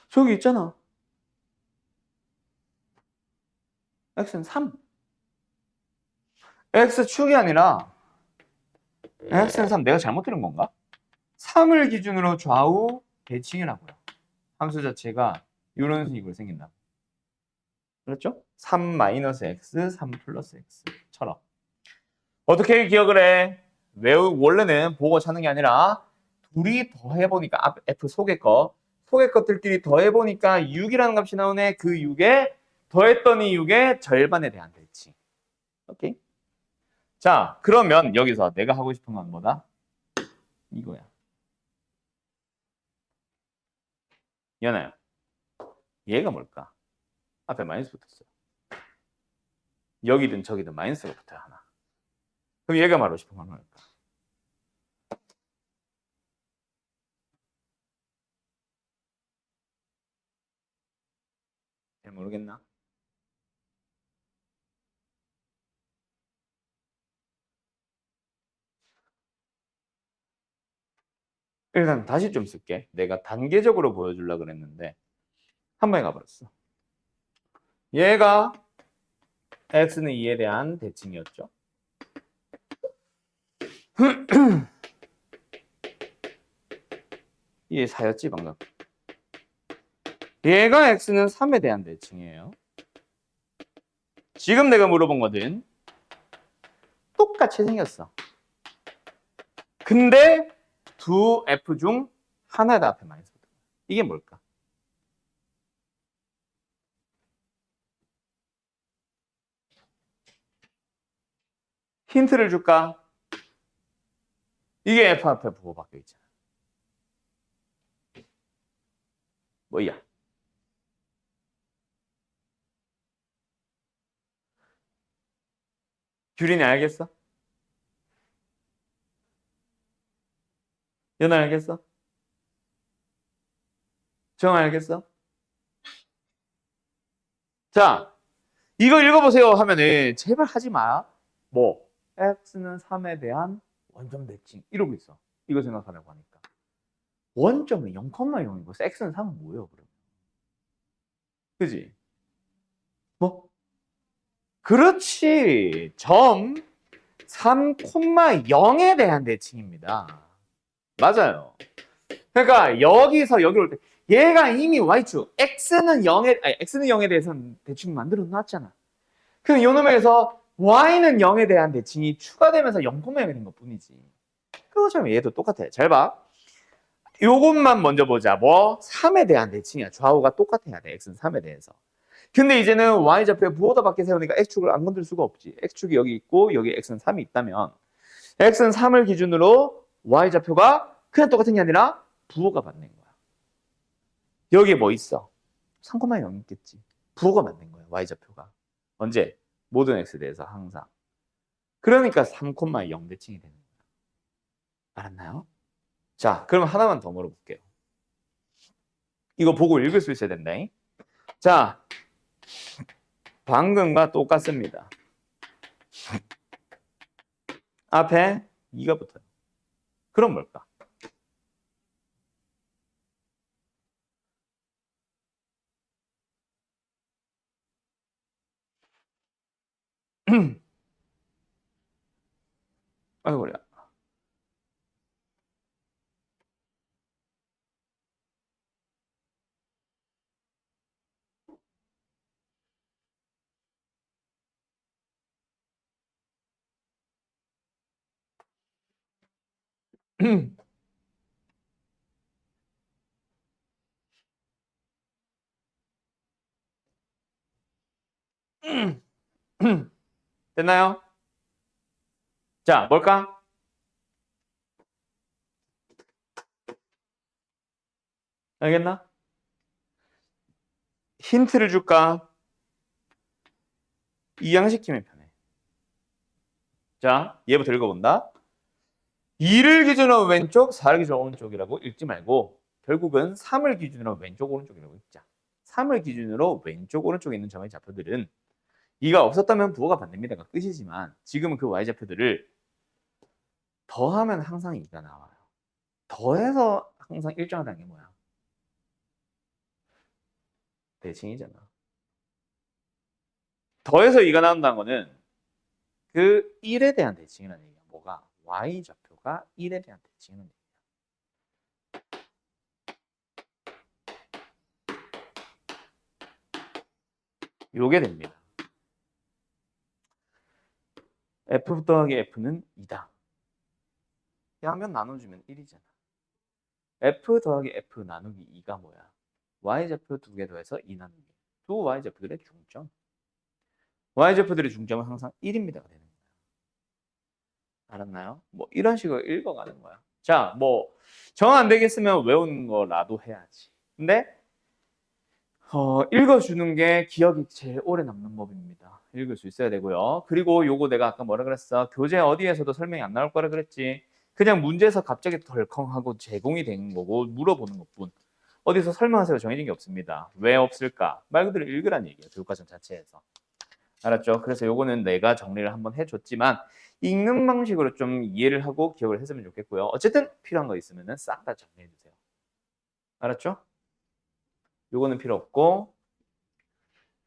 저기 있잖아. x는 3. x축이 아니라 x는 3. 내가 잘못 들은 건가? 3을 기준으로 좌우 대칭이라고요. 함수 자체가 이런 식으로 생긴다. 그렇죠? 3 마이너스 x, 3 플러스 x처럼. 어떻게 기억을 해? 원래는 보고 찾는 게 아니라 둘이 더해보니까 앞 f 속의 것들끼리 더해보니까 6이라는 값이 나오네. 그 6에 더했더니 6의 절반에 대한 대칭. 오케이? 자, 그러면 여기서 내가 하고 싶은 건 뭐다? 이거야. 연아야, 얘가 뭘까? 앞에 마이너스 붙었어. 여기든 저기든 마이너스가 붙어야 하나. 그럼 얘가 말하고 싶은 건 뭘까? 잘 모르겠나? 일단 다시 좀 쓸게. 내가 단계적으로 보여주려고 그랬는데 한 번에 가버렸어. 얘가 x는 2에 대한 대칭이었죠. 이게 4였지 방금. 얘가 x는 3에 대한 대칭이에요. 지금 내가 물어본 거는 똑같이 생겼어. 근데 두 f 중 하나가 앞에 많이 썼다. 이게 뭘까? 힌트를 줄까? 이게 f 앞에 부호 바뀌어 있잖아. 뭐야? 규린이 알겠어? 연아 알겠어? 정 알겠어? 자, 이거 읽어보세요 하면은 제발 하지 마. 뭐? x는 3에 대한 원점 대칭 이러고 있어. 이거 생각하려고 하니까. 원점은 0,0이고 x는 3은 뭐예요 그러면? 그지? 뭐? 그렇지. 점 3,0에 대한 대칭입니다. 맞아요. 그러니까 여기서 여기 올 때 얘가 이미 y축 x는 0에 대해서는 대칭 만들어 놨잖아. 그럼 요 놈에서 y는 0에 대한 대칭이 추가되면서 0,0이 된 것뿐이지. 그것처럼 얘도 똑같아. 잘 봐. 요것만 먼저 보자. 뭐 3에 대한 대칭이야. 좌우가 똑같아야 돼. x는 3에 대해서. 근데 이제는 y좌표에 부호도 밖에 세우니까 x축을 안 건들 수가 없지. x축이 여기 있고 여기 x는 3이 있다면 x는 3을 기준으로 y좌표가 그냥 똑같은 게 아니라 부호가 맞는 거야. 여기에 뭐 있어? 3,0 있겠지. 부호가 맞는 거야. y좌표가. 언제? 모든 x에 대해서 항상. 그러니까 3,0 대칭이 되는 거야. 알았나요? 자, 그럼 하나만 더 물어볼게요. 이거 보고 읽을 수 있어야 된다. 자, 방금과 똑같습니다. 앞에 2가 붙어요. 그럼 뭘까? 아이고, 그래. 됐나요? 자, 뭘까? 알겠나? 힌트를 줄까? 이양시키면 편해. 자, 얘부터 읽어본다. 2를 기준으로 왼쪽, 4를 기준으로 오른쪽이라고 읽지 말고 결국은 3을 기준으로 왼쪽, 오른쪽이라고 읽자. 3을 기준으로 왼쪽, 오른쪽에 있는 점의 좌표들은 2가 없었다면 부호가 반대입니다가 끝이지만 지금은 그 y좌표들을 더하면 항상 2가 나와요. 더해서 항상 일정하다는 게 뭐야? 대칭이잖아. 더해서 2가 나온다는 거는 그 1에 대한 대칭이라는 얘기야. 뭐가? y좌표가 1에 대한 대칭이라는 얘기야. 요게 됩니다. f 더하기 f는 2다. 양면 나눠주면 1이잖아. f 더하기 f 나누기 2가 뭐야? y좌표 2개 더해서 2 나누기. 두 y좌표들의 중점. y좌표들의 중점은 항상 1입니다가 되는 거야. 알았나요? 뭐 이런 식으로 읽어가는 거야. 자, 뭐 정 안 되겠으면 외우는 거라도 해야지. 근데 읽어주는 게 기억이 제일 오래 남는 법입니다. 읽을 수 있어야 되고요. 그리고 요거 내가 아까 뭐라 그랬어? 교재 어디에서도 설명이 안 나올 거라 그랬지. 그냥 문제에서 갑자기 덜컹하고 제공이 되는 거고 물어보는 것뿐. 어디서 설명하세요 정해진 게 없습니다. 왜 없을까? 말 그대로 읽으란 얘기예요. 교과서 자체에서. 알았죠? 그래서 요거는 내가 정리를 한번 해줬지만 읽는 방식으로 좀 이해를 하고 기억을 했으면 좋겠고요. 어쨌든 필요한 거 있으면 싹 다 정리해 주세요. 알았죠? 요거는 필요 없고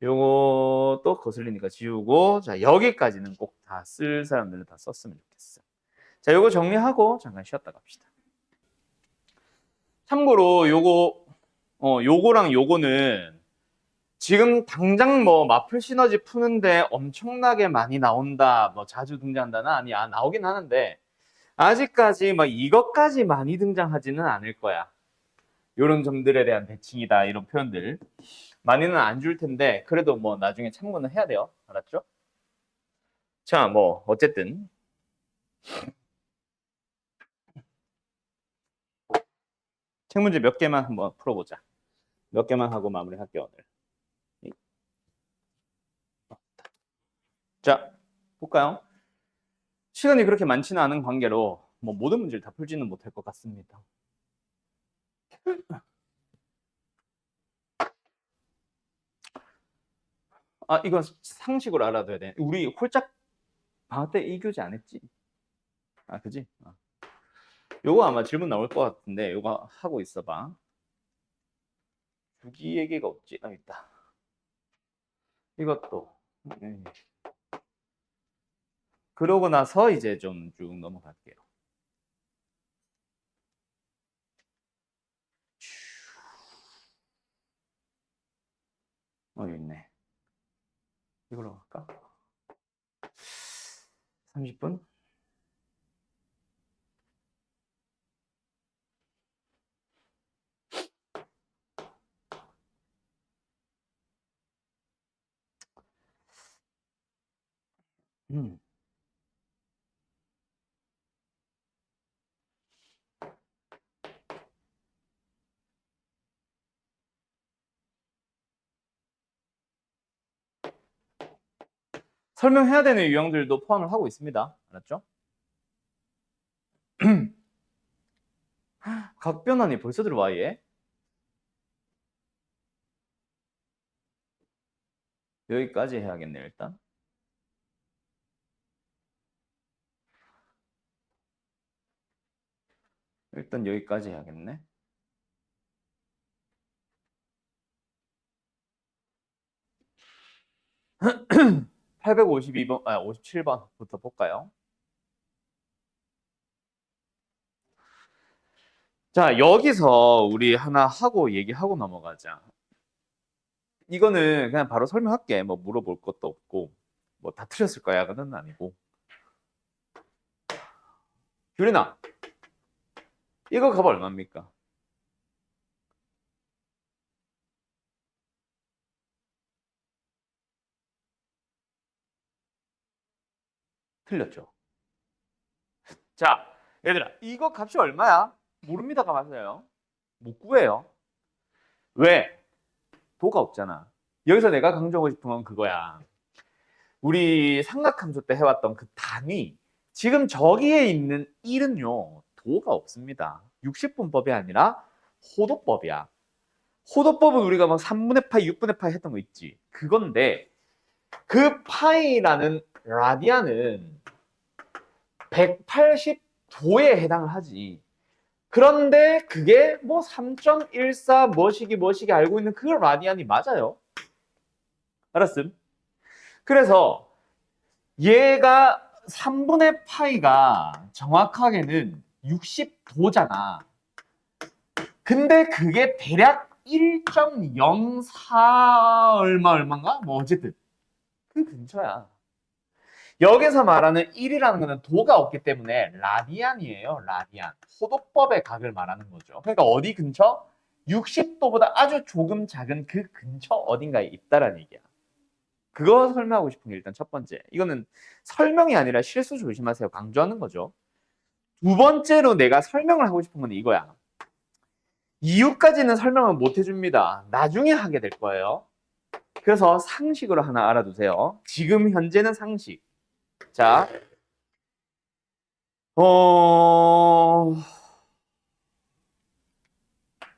요것도 거슬리니까 지우고 자 여기까지는 꼭 다 쓸 사람들은 다 썼으면 좋겠어. 자 요거 정리하고 잠깐 쉬었다 갑시다. 참고로 요거랑 요거는 지금 당장 뭐 마플 시너지 푸는데 엄청나게 많이 나온다 뭐 자주 등장한다나 아니 나오긴 하는데 아직까지 뭐 이것까지 많이 등장하지는 않을 거야. 요런 점들에 대한 대칭이다 이런 표현들 많이는 안 줄 텐데 그래도 뭐 나중에 참고는 해야 돼요. 알았죠? 자, 뭐 어쨌든 책 문제 몇 개만 한번 풀어보자. 몇 개만 하고 마무리할게요 오늘. 자, 볼까요? 시간이 그렇게 많지는 않은 관계로 뭐 모든 문제를 다 풀지는 못할 것 같습니다. 이건 상식으로 알아둬야 돼. 우리 홀짝 방학 때 이 교재 안 했지? 그지? 요거 아마 질문 나올 것 같은데 요거 하고 있어봐. 주기 얘기가 없지? 있다. 이것도. 그러고 나서 이제 좀 쭉 넘어갈게요. 여기 있네. 이걸로 갈까? 30분? 음. 설명해야 되는 유형들도 포함을 하고 있습니다. 알았죠? 각변환이 벌써 들어와 얘? 여기까지 해야겠네 일단. 일단 여기까지 해야겠네. 852번, 57번부터 볼까요? 자, 여기서 우리 하나 하고 얘기하고 넘어가자. 이거는 그냥 바로 설명할게. 뭐 물어볼 것도 없고, 뭐 다 틀렸을 거야. 그건 아니고. 규린아, 이거 값 얼마입니까? 틀렸죠. 자, 얘들아, 이거 값이 얼마야? 모릅니다가 맞아요. 못 구해요. 왜? 도가 없잖아. 여기서 내가 강조하고 싶은 건 그거야. 우리 삼각함수 때 해왔던 그 단위, 지금 저기에 있는 1은요, 도가 없습니다. 60분법이 아니라 호도법이야. 호도법은 우리가 막 3분의 파이, 6분의 파이 했던 거 있지. 그건데, 그 파이라는 라디안은 180도에 해당을 하지. 그런데 그게 뭐 3.14 뭐시기 알고 있는 그 라디안이 맞아요. 알았음? 그래서 얘가 3분의 파이가 정확하게는 60도잖아. 근데 그게 대략 1.04 얼마인가? 뭐 어쨌든 그 근처야. 여기서 말하는 1이라는 거는 도가 없기 때문에 라디안이에요. 라디안. 호도법의 각을 말하는 거죠. 그러니까 어디 근처? 60도보다 아주 조금 작은 그 근처 어딘가에 있다라는 얘기야. 그거 설명하고 싶은 게 일단 첫 번째. 이거는 설명이 아니라 실수 조심하세요. 강조하는 거죠. 두 번째로 내가 설명을 하고 싶은 건 이거야. 이유까지는 설명을 못 해줍니다. 나중에 하게 될 거예요. 그래서 상식으로 하나 알아두세요. 지금 현재는 상식. 자,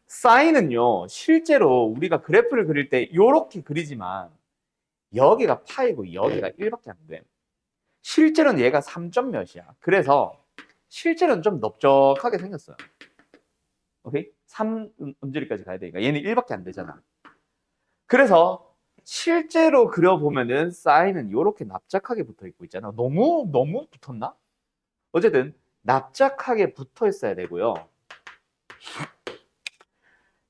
사인은요, 실제로 우리가 그래프를 그릴 때 이렇게 그리지만 여기가 파이고 여기가 1밖에 안 돼. 실제로는 얘가 3점 몇이야. 그래서 실제로는 좀 넓적하게 생겼어요. 오케이? 3 음절리까지 가야 되니까 얘는 1밖에 안 되잖아. 그래서 실제로 그려보면은 사인은 이렇게 납작하게 붙어 있고 있잖아. 너무 붙었나? 어쨌든 납작하게 붙어 있어야 되고요.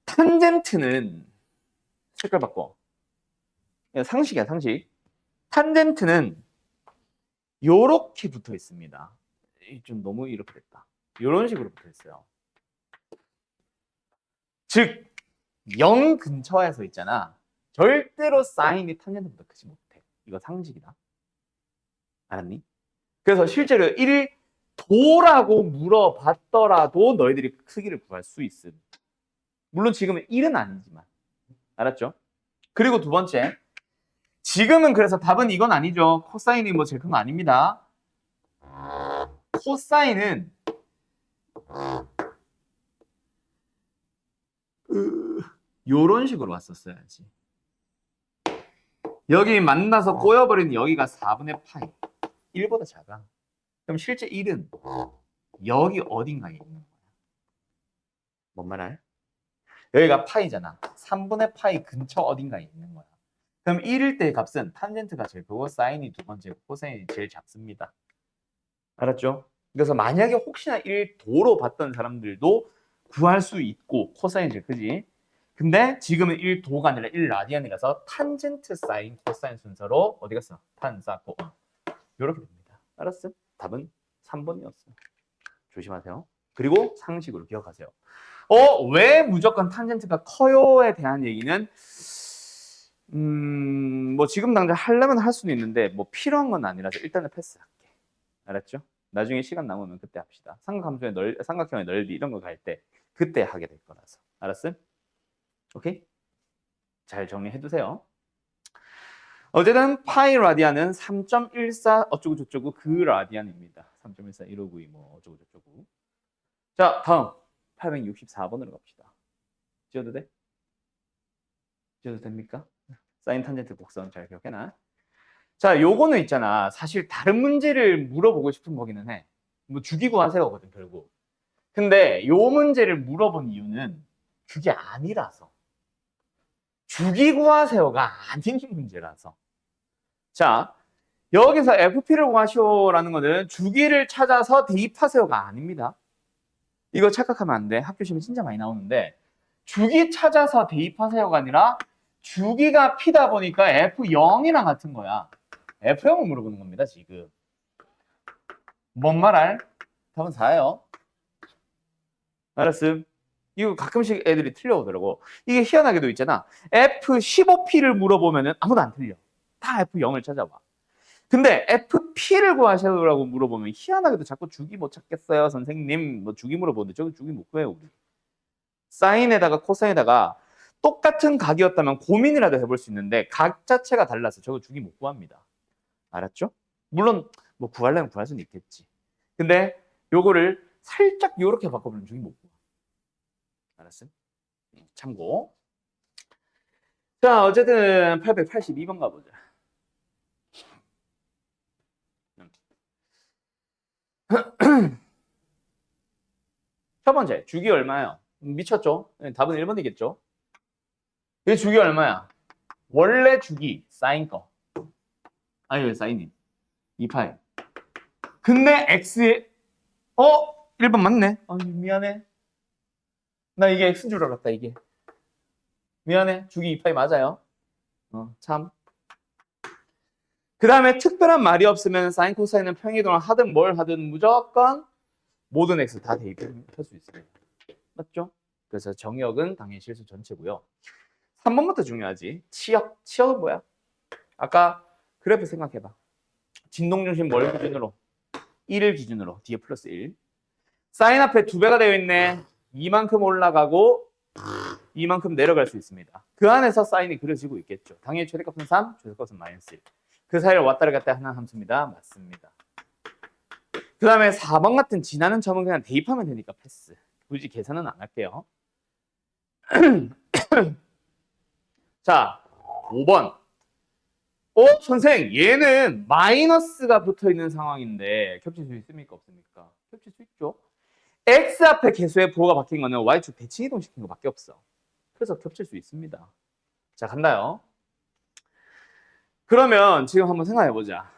탄젠트는 색깔 바꿔. 상식이야, 상식. 탄젠트는 요렇게 붙어 있습니다. 좀 너무 이렇게 됐다. 이런 식으로 붙어 있어요. 즉, 0 근처에서 있잖아. 절대로 사인이 탄젠트보다 크지 못해. 이거 상식이다. 알았니? 그래서 실제로 1도라고 물어봤더라도 너희들이 크기를 구할 수 있음. 물론 지금은 1은 아니지만. 알았죠? 그리고 두 번째. 지금은 그래서 답은 이건 아니죠. 코사인이 뭐 제일 큰 거 아닙니다. 코사인은 요런 식으로 왔었어야지. 여기 만나서 꼬여버린 여기가 4분의 파이. 1보다 작아. 그럼 실제 1은 여기 어딘가에 있는 거야. 뭔 말 알? 여기가 파이잖아. 3분의 파이 근처 어딘가에 있는 거야. 그럼 1일 때의 값은 탄젠트가 제일 크고 사인이 두 번째고 코사인이 제일 작습니다. 알았죠? 그래서 만약에 혹시나 1도로 봤던 사람들도 구할 수 있고 코사인이 제일 크지. 근데 지금은 1도가 아니라 1라디안이라서 탄젠트 사인 코사인 순서로 어디 갔어? 탄, 사, 코 이렇게 됩니다. 알았어? 답은 3번이었어. 조심하세요. 그리고 상식으로 기억하세요. 왜 무조건 탄젠트가 커요에 대한 얘기는 뭐 지금 당장 하려면 할 수는 있는데 뭐 필요한 건 아니라서 일단은 패스할게. 알았죠? 나중에 시간 남으면 그때 합시다. 삼각형의 넓이 이런 거 갈 때 그때 하게 될 거라서. 알았음? 오케이? 잘 정리해 두세요. 어쨌든 파이 라디안은 3.14 어쩌고 저쩌고 그 라디안입니다. 3.14 1592 뭐 어쩌고 저쩌고. 자, 다음 864번으로 갑시다. 지워도 돼? 지워도 됩니까? 사인 탄젠트 곡선 잘 기억해놔. 자, 요거는 있잖아. 사실 다른 문제를 물어보고 싶은 거기는 해. 뭐 주기고 하세요거든 결국. 근데 요 문제를 물어본 이유는 그게 아니라서. 주기 구하세요가 아닌 문제라서. 자, 여기서 FP를 구하시오라는 거는 주기를 찾아서 대입하세요가 아닙니다. 이거 착각하면 안 돼. 학교 시험에 진짜 많이 나오는데 주기 찾아서 대입하세요가 아니라 주기가 P다 보니까 F0이랑 같은 거야. F0을 물어보는 겁니다, 지금. 뭔 말 알? 답은 4예요. 알았음? 이거 가끔씩 애들이 틀려오더라고. 이게 희한하게도 있잖아. F15P를 물어보면은 아무도 안 틀려. 다 F0을 찾아봐. 근데 FP를 구하시라고 물어보면 희한하게도 자꾸 주기 못 찾겠어요, 선생님. 뭐 주기 물어보는데 저기 주기 못 구해요, 우리. 사인에다가 코사인에다가 똑같은 각이었다면 고민이라도 해볼 수 있는데 각 자체가 달라서 저거 주기 못 구합니다. 알았죠? 물론 뭐 구하려면 구할 수는 있겠지. 근데 요거를 살짝 요렇게 바꿔보면 주기 못 구해. 알았음? 참고. 자, 어쨌든 882번 가보자. 첫 번째, 주기 얼마예요? 미쳤죠? 답은 1번이겠죠? 이 주기 얼마야? 원래 주기, 사인 거. 아니, 왜 사인이? 2파이. 근데 x에, 1번 맞네. 미안해. 나 이게 x인 줄 알았다, 이게. 미안해. 주기 2파이 맞아요. 참. 그 다음에 특별한 말이 없으면 사인, 코사인은 평이동을 하든 뭘 하든 무조건 모든 x 다 대입할 수 있습니다. 맞죠? 그래서 정역은 당연히 실수 전체고요. 3번부터 중요하지. 치역. 치역은 뭐야? 아까 그래프 생각해봐. 진동중심 뭘 기준으로? 1을 기준으로. 뒤에 플러스 1. 사인 앞에 2배가 되어 있네. 이만큼 올라가고 이만큼 내려갈 수 있습니다. 그 안에서 사인이 그려지고 있겠죠. 당연히 최대값은 3, 최소값은 마이너스 1. 그 사이를 왔다리 갔다 하는 함수입니다. 맞습니다. 그 다음에 4번 같은 지나는 점은 그냥 대입하면 되니까 패스. 굳이 계산은 안 할게요. 자, 5번. 선생, 얘는 마이너스가 붙어 있는 상황인데 겹칠 수 있습니까? 없습니까? 겹칠 수 있죠. x 앞에 개수의 부호가 바뀐 거는 y축 대칭 이동시킨 거밖에 없어. 그래서 겹칠 수 있습니다. 자, 간다요. 그러면 지금 한번 생각해 보자.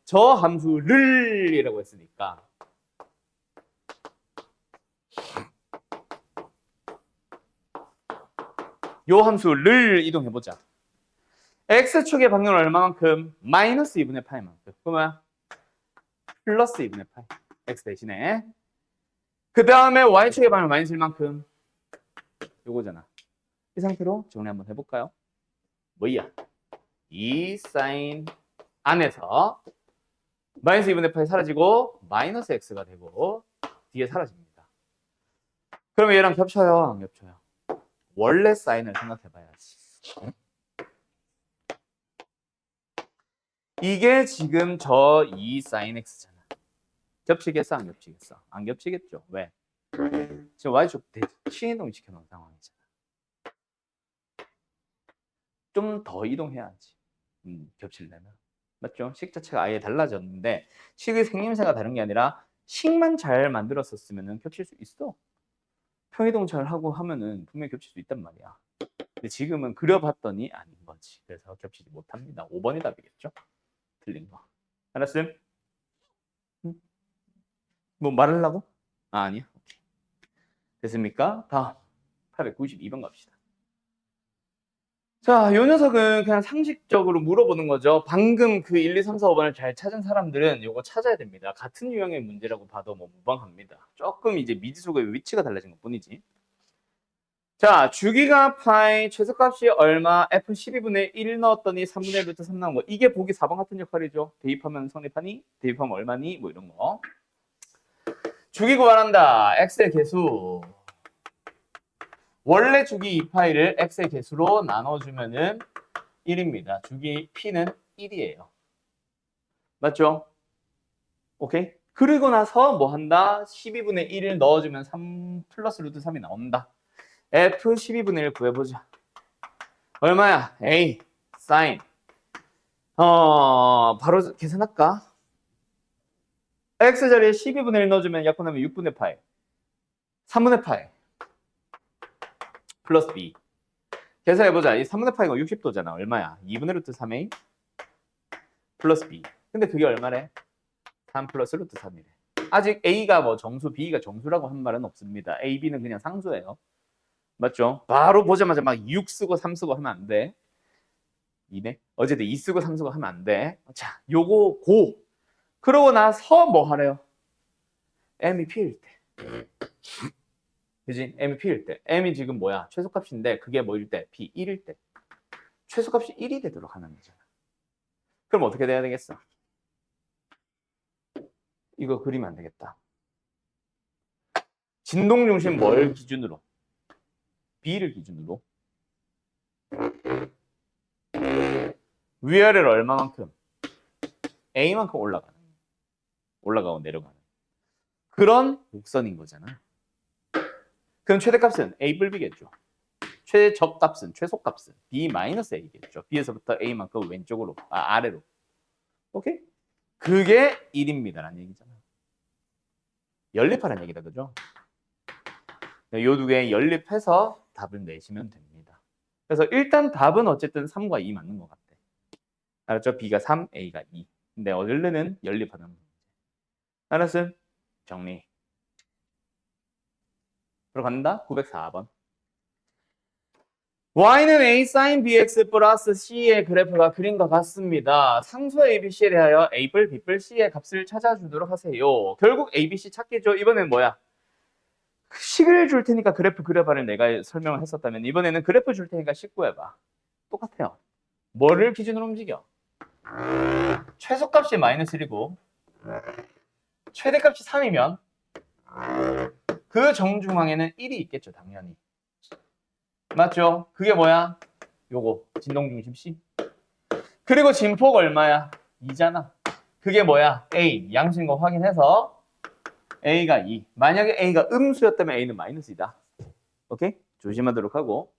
저 함수를 이라고 했으니까 요 함수를 이동해 보자. x축의 방향은 얼마만큼? 마이너스 2분의 파이만큼. 그러면 플러스 2분의 파이. x 대신에. 그 다음에 y축의 방향은 마이너스 1만큼. 요거잖아. 이 상태로 정리 한번 해볼까요? 뭐야? 이 사인 안에서 마이너스 2분의 파이 사라지고 마이너스 x가 되고 뒤에 사라집니다. 그러면 얘랑 겹쳐요? 안 겹쳐요? 원래 사인을 생각해봐야지. 이게 지금 저 2 사인 x잖아. 겹치겠어? 안 겹치겠어? 안 겹치겠죠? 왜? 지금 y축 대칭 이동 시켜놓은 상황이잖아. 좀 더 이동해야지. 겹치려면. 맞죠? 식 자체가 아예 달라졌는데 식의 생김새가 다른 게 아니라 식만 잘 만들었었으면 겹칠 수 있어. 평이동 잘 하고 하면은 분명히 겹칠 수 있단 말이야. 근데 지금은 그려봤더니 아닌 거지. 그래서 겹치지 못합니다. 5번이 답이겠죠? 틀린 거. 알았음? 뭐 말하려고? 아니야. 됐습니까? 다음 892번 갑시다. 자, 요 녀석은 그냥 상식적으로 물어보는 거죠. 방금 그 1, 2, 3, 4, 5번을 잘 찾은 사람들은 요거 찾아야 됩니다. 같은 유형의 문제라고 봐도 뭐 무방합니다. 조금 이제 미지수의 위치가 달라진 것 뿐이지. 자, 주기가 파이, 최소값이 얼마, f 12분의 1 넣었더니 3분의 루트 3 나온 거. 이게 보기 4번 같은 역할이죠. 대입하면 성립하니? 대입하면 얼마니? 뭐 이런 거. 주기 구한한다. x의 개수. 원래 주기 2파이를 x의 개수로 나눠주면은 1입니다. 주기 p는 1이에요. 맞죠? 오케이? 그리고 나서 뭐 한다? 12분의 1을 넣어주면 3 플러스 루트 3이 나온다. f 12분의 1 구해보자. 얼마야? a 사인. 바로 계산할까? x 자리에 12분의 1 넣어주면 약분하면 6분의 파이. 3분의 파이. 플러스 b. 계산해보자. 이 3분의 파이가 60도잖아. 얼마야? 2분의 루트 3a 플러스 b. 근데 그게 얼마래? 3 플러스 루트 3이래. 아직 a가 뭐 정수, b가 정수라고 한 말은 없습니다. a, b는 그냥 상수예요. 맞죠? 바로 보자마자 막 6 쓰고 3 쓰고 하면 안 돼. 2네? 어제도 2 쓰고 3 쓰고 하면 안 돼. 자, 요거 고. 그러고 나서 뭐 하래요? m이 p일 때. 그지? m이 p일 때. m이 지금 뭐야? 최소값인데 그게 뭐일 때? p 1일 때. 최소값이 1이 되도록 하는 거잖아. 그럼 어떻게 돼야 되겠어? 이거 그리면 안 되겠다. 진동 중심 뭘 기준으로? b를 기준으로. 위아래를 얼마만큼? a만큼 올라가고 내려가는 그런 곡선인 거잖아. 그럼 최대값은 a 불b겠죠. 최적값은 최소값은 b-a겠죠. b에서부터 a만큼 왼쪽으로 아래로. 오케이? 그게 1입니다라는 얘기잖아. 연립하라는 얘기다, 그죠? 요 두 개 연립해서 답을 내시면 됩니다. 그래서 일단 답은 어쨌든 3과 2 맞는 것 같아. 알았죠? B가 3, A가 2. 근데 원래는 연립하는 문제. 알았음? 정리. 들어간다? 904번. y는 a sin bx 플러스 c의 그래프가 그림과 같습니다. 상수 abc에 대하여 a뿔, b뿔, c의 값을 찾아주도록 하세요. 결국 abc 찾기죠. 이번엔 뭐야? 식을 줄 테니까 그래프 그려봐를 내가 설명을 했었다면 이번에는 그래프 줄 테니까 식 구해봐. 똑같아요. 뭐를 기준으로 움직여? 최소값이 마이너스 1이고 최대값이 3이면 그 정중앙에는 1이 있겠죠. 당연히. 맞죠? 그게 뭐야? 요거 진동중심 C. 그리고 진폭 얼마야? 2잖아. 그게 뭐야? A. 양수인 거 확인해서 A가 2. 만약에 A가 음수였다면 A는 마이너스이다. 오케이? 조심하도록 하고.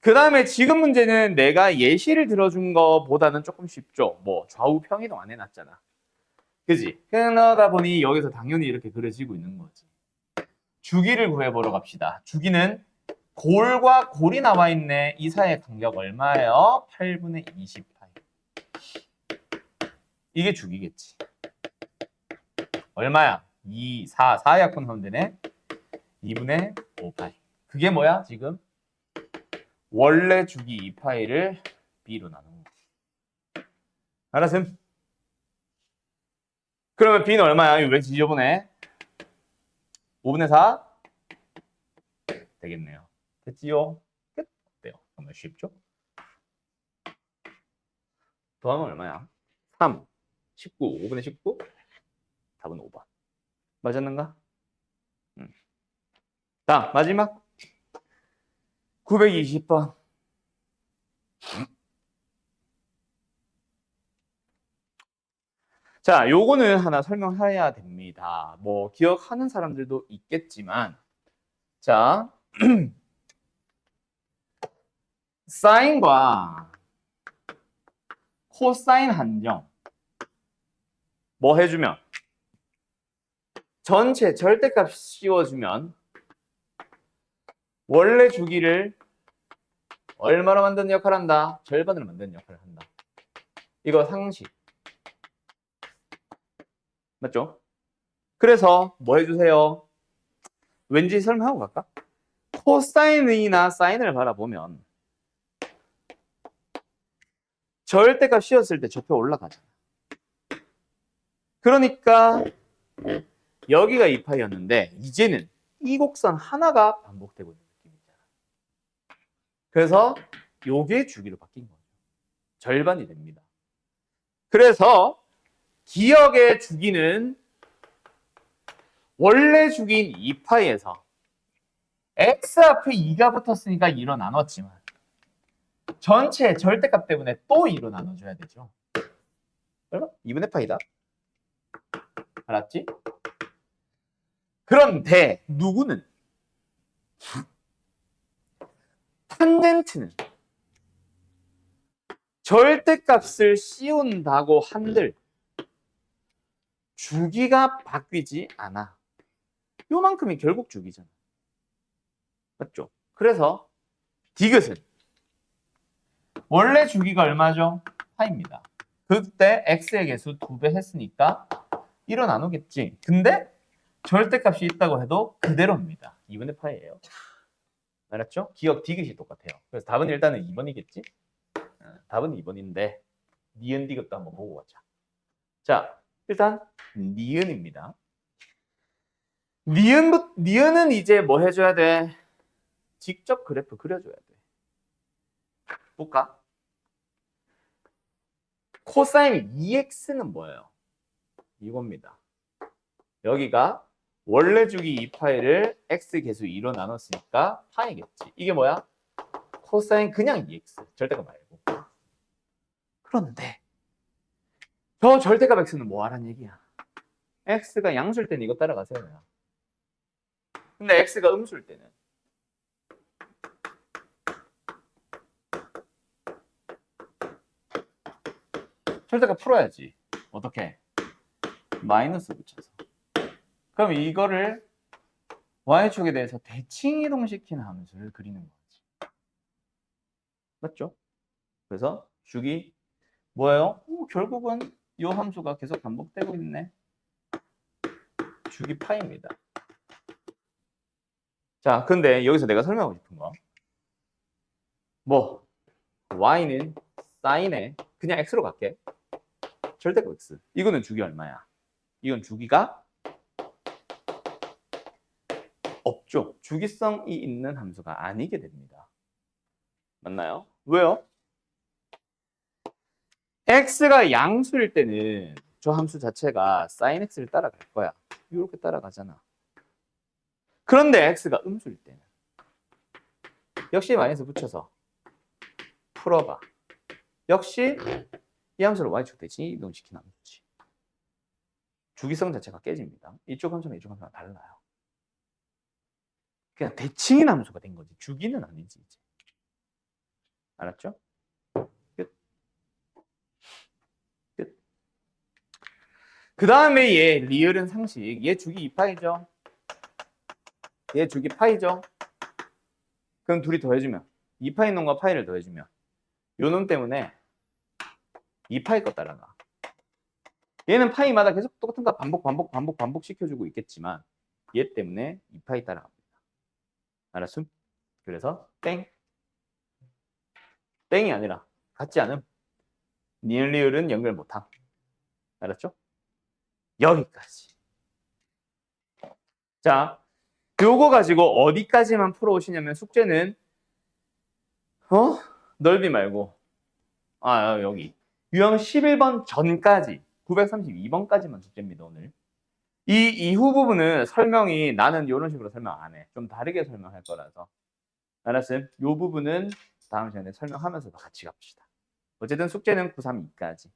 그 다음에 지금 문제는 내가 예시를 들어준 거보다는 조금 쉽죠. 뭐 좌우 평이동 안 해놨잖아. 그지? 그러다 보니 여기서 당연히 이렇게 그려지고 있는 거지. 주기를 구해보러 갑시다. 주기는 골과 골이 나와 있네. 이 사이의 간격 얼마예요? 8분의 20파이. 이게 주기겠지. 얼마야? 2, 4 약분 하면 되네. 2분의 5파이. 그게 뭐야 지금? 원래 주기 2파이를 B로 나누는 거지. 알았음? 그러면 B는 얼마야? 이거 왜 지저분해? 5분의 4? 되겠네요. 됐지요? 끝. 어때요? 정말 쉽죠? 더하면 얼마야? 3, 19, 5분의 19? 답은 5번. 맞았는가? 다음 마지막 920번. 자, 요거는 하나 설명해야 됩니다. 뭐 기억하는 사람들도 있겠지만 자, 사인과 코사인 한정 뭐 해주면 전체 절대값 씌워주면 원래 주기를 얼마로 만드는 역할을 한다? 절반으로 만드는 역할을 한다. 이거 상식. 맞죠? 그래서 뭐 해주세요? 왠지 설명하고 갈까? 코사인이나 사인을 바라보면 절대값 씌웠을 때 좌표 올라가잖아. 그러니까 여기가 2파이였는데 이제는 이 곡선 하나가 반복되고 있는 느낌이잖아. 그래서 요게 주기로 바뀐 거죠. 절반이 됩니다. 그래서 기억의 주기는 원래 주기인 2파이에서 x 앞에 2가 붙었으니까 2로 나눴지만 전체 절대값 때문에 또 2로 나눠줘야 되죠. 얼마? 2분의 파이다. 알았지? 그런데 누구는 탄젠트는 절대값을 씌운다고 한들 주기가 바뀌지 않아. 요만큼이 결국 주기잖아. 맞죠? 그래서 디귿은 원래 주기가 얼마죠? 파입니다. 그때 x의 개수 2배 했으니까 1로 나누겠지. 근데 절대값이 있다고 해도 그대로입니다. 2분의 파이예요. 알았죠? 기억 디귿이 똑같아요. 그래서 답은 일단은 2번이겠지? 답은 2번인데 니은 디귿도 한번 보고 가자. 자, 일단 니은입니다. 니은은 이제 뭐 해줘야 돼? 직접 그래프 그려줘야 돼. 볼까? 코사인 2x는 뭐예요? 이겁니다. 여기가 원래 주기 2파이를 x 개수 2로 나눴으니까 파이겠지. 이게 뭐야? 코사인 그냥 2x. 절대값 말고. 그런데 저 절대값 x는 뭐 하란 얘기야? x가 양수일 때는 이거 따라가세요. 근데 x가 음수일 때는 절대값 풀어야지. 어떻게? 마이너스 붙여서. 그럼 이거를 y축에 대해서 대칭 이동시키는 함수를 그리는 거지. 맞죠? 그래서 주기 뭐예요? 결국은 이 함수가 계속 반복되고 있네. 주기 파입니다. 자, 근데 여기서 내가 설명하고 싶은 거. 뭐 y는 사인에 그냥 x로 갈게. 절대값 x. 이거는 주기 얼마야? 이건 주기가 없죠. 주기성이 있는 함수가 아니게 됩니다. 맞나요? 왜요? x가 양수일 때는 저 함수 자체가 sin x를 따라갈 거야. 이렇게 따라가잖아. 그런데 x가 음수일 때는 역시 마이너스 붙여서 풀어봐. 역시 이 함수를 y축 대칭 이동시키는 함수지. 주기성 자체가 깨집니다. 이쪽 함수랑 이쪽 함수랑 달라요. 그냥 대칭인 함수가 된 거지. 주기는 아니지 이제. 알았죠? 끝. 끝. 그 다음에 얘 리을은 상식. 얘 주기 2파이죠. 얘 주기 파이죠. 그럼 둘이 더해주면 2파이 놈과 파이를 더해주면 요 놈 때문에 2파이 거 따라가. 얘는 파이마다 계속 똑같은 거 반복 시켜주고 있겠지만 얘 때문에 2파이 따라갑니다. 알았음? 그래서 땡. 땡이 아니라 같지 않음. 니은 리을은 연결 못함. 알았죠? 여기까지. 자, 요거 가지고 어디까지만 풀어오시냐면 숙제는 넓이 말고 여기 유형 11번 전까지 932번까지만 숙제입니다. 오늘. 이 이후 부분은 설명이 나는 이런 식으로 설명 안 해. 좀 다르게 설명할 거라서. 알았어요? 요 부분은 다음 시간에 설명하면서 같이 갑시다. 어쨌든 숙제는 932까지.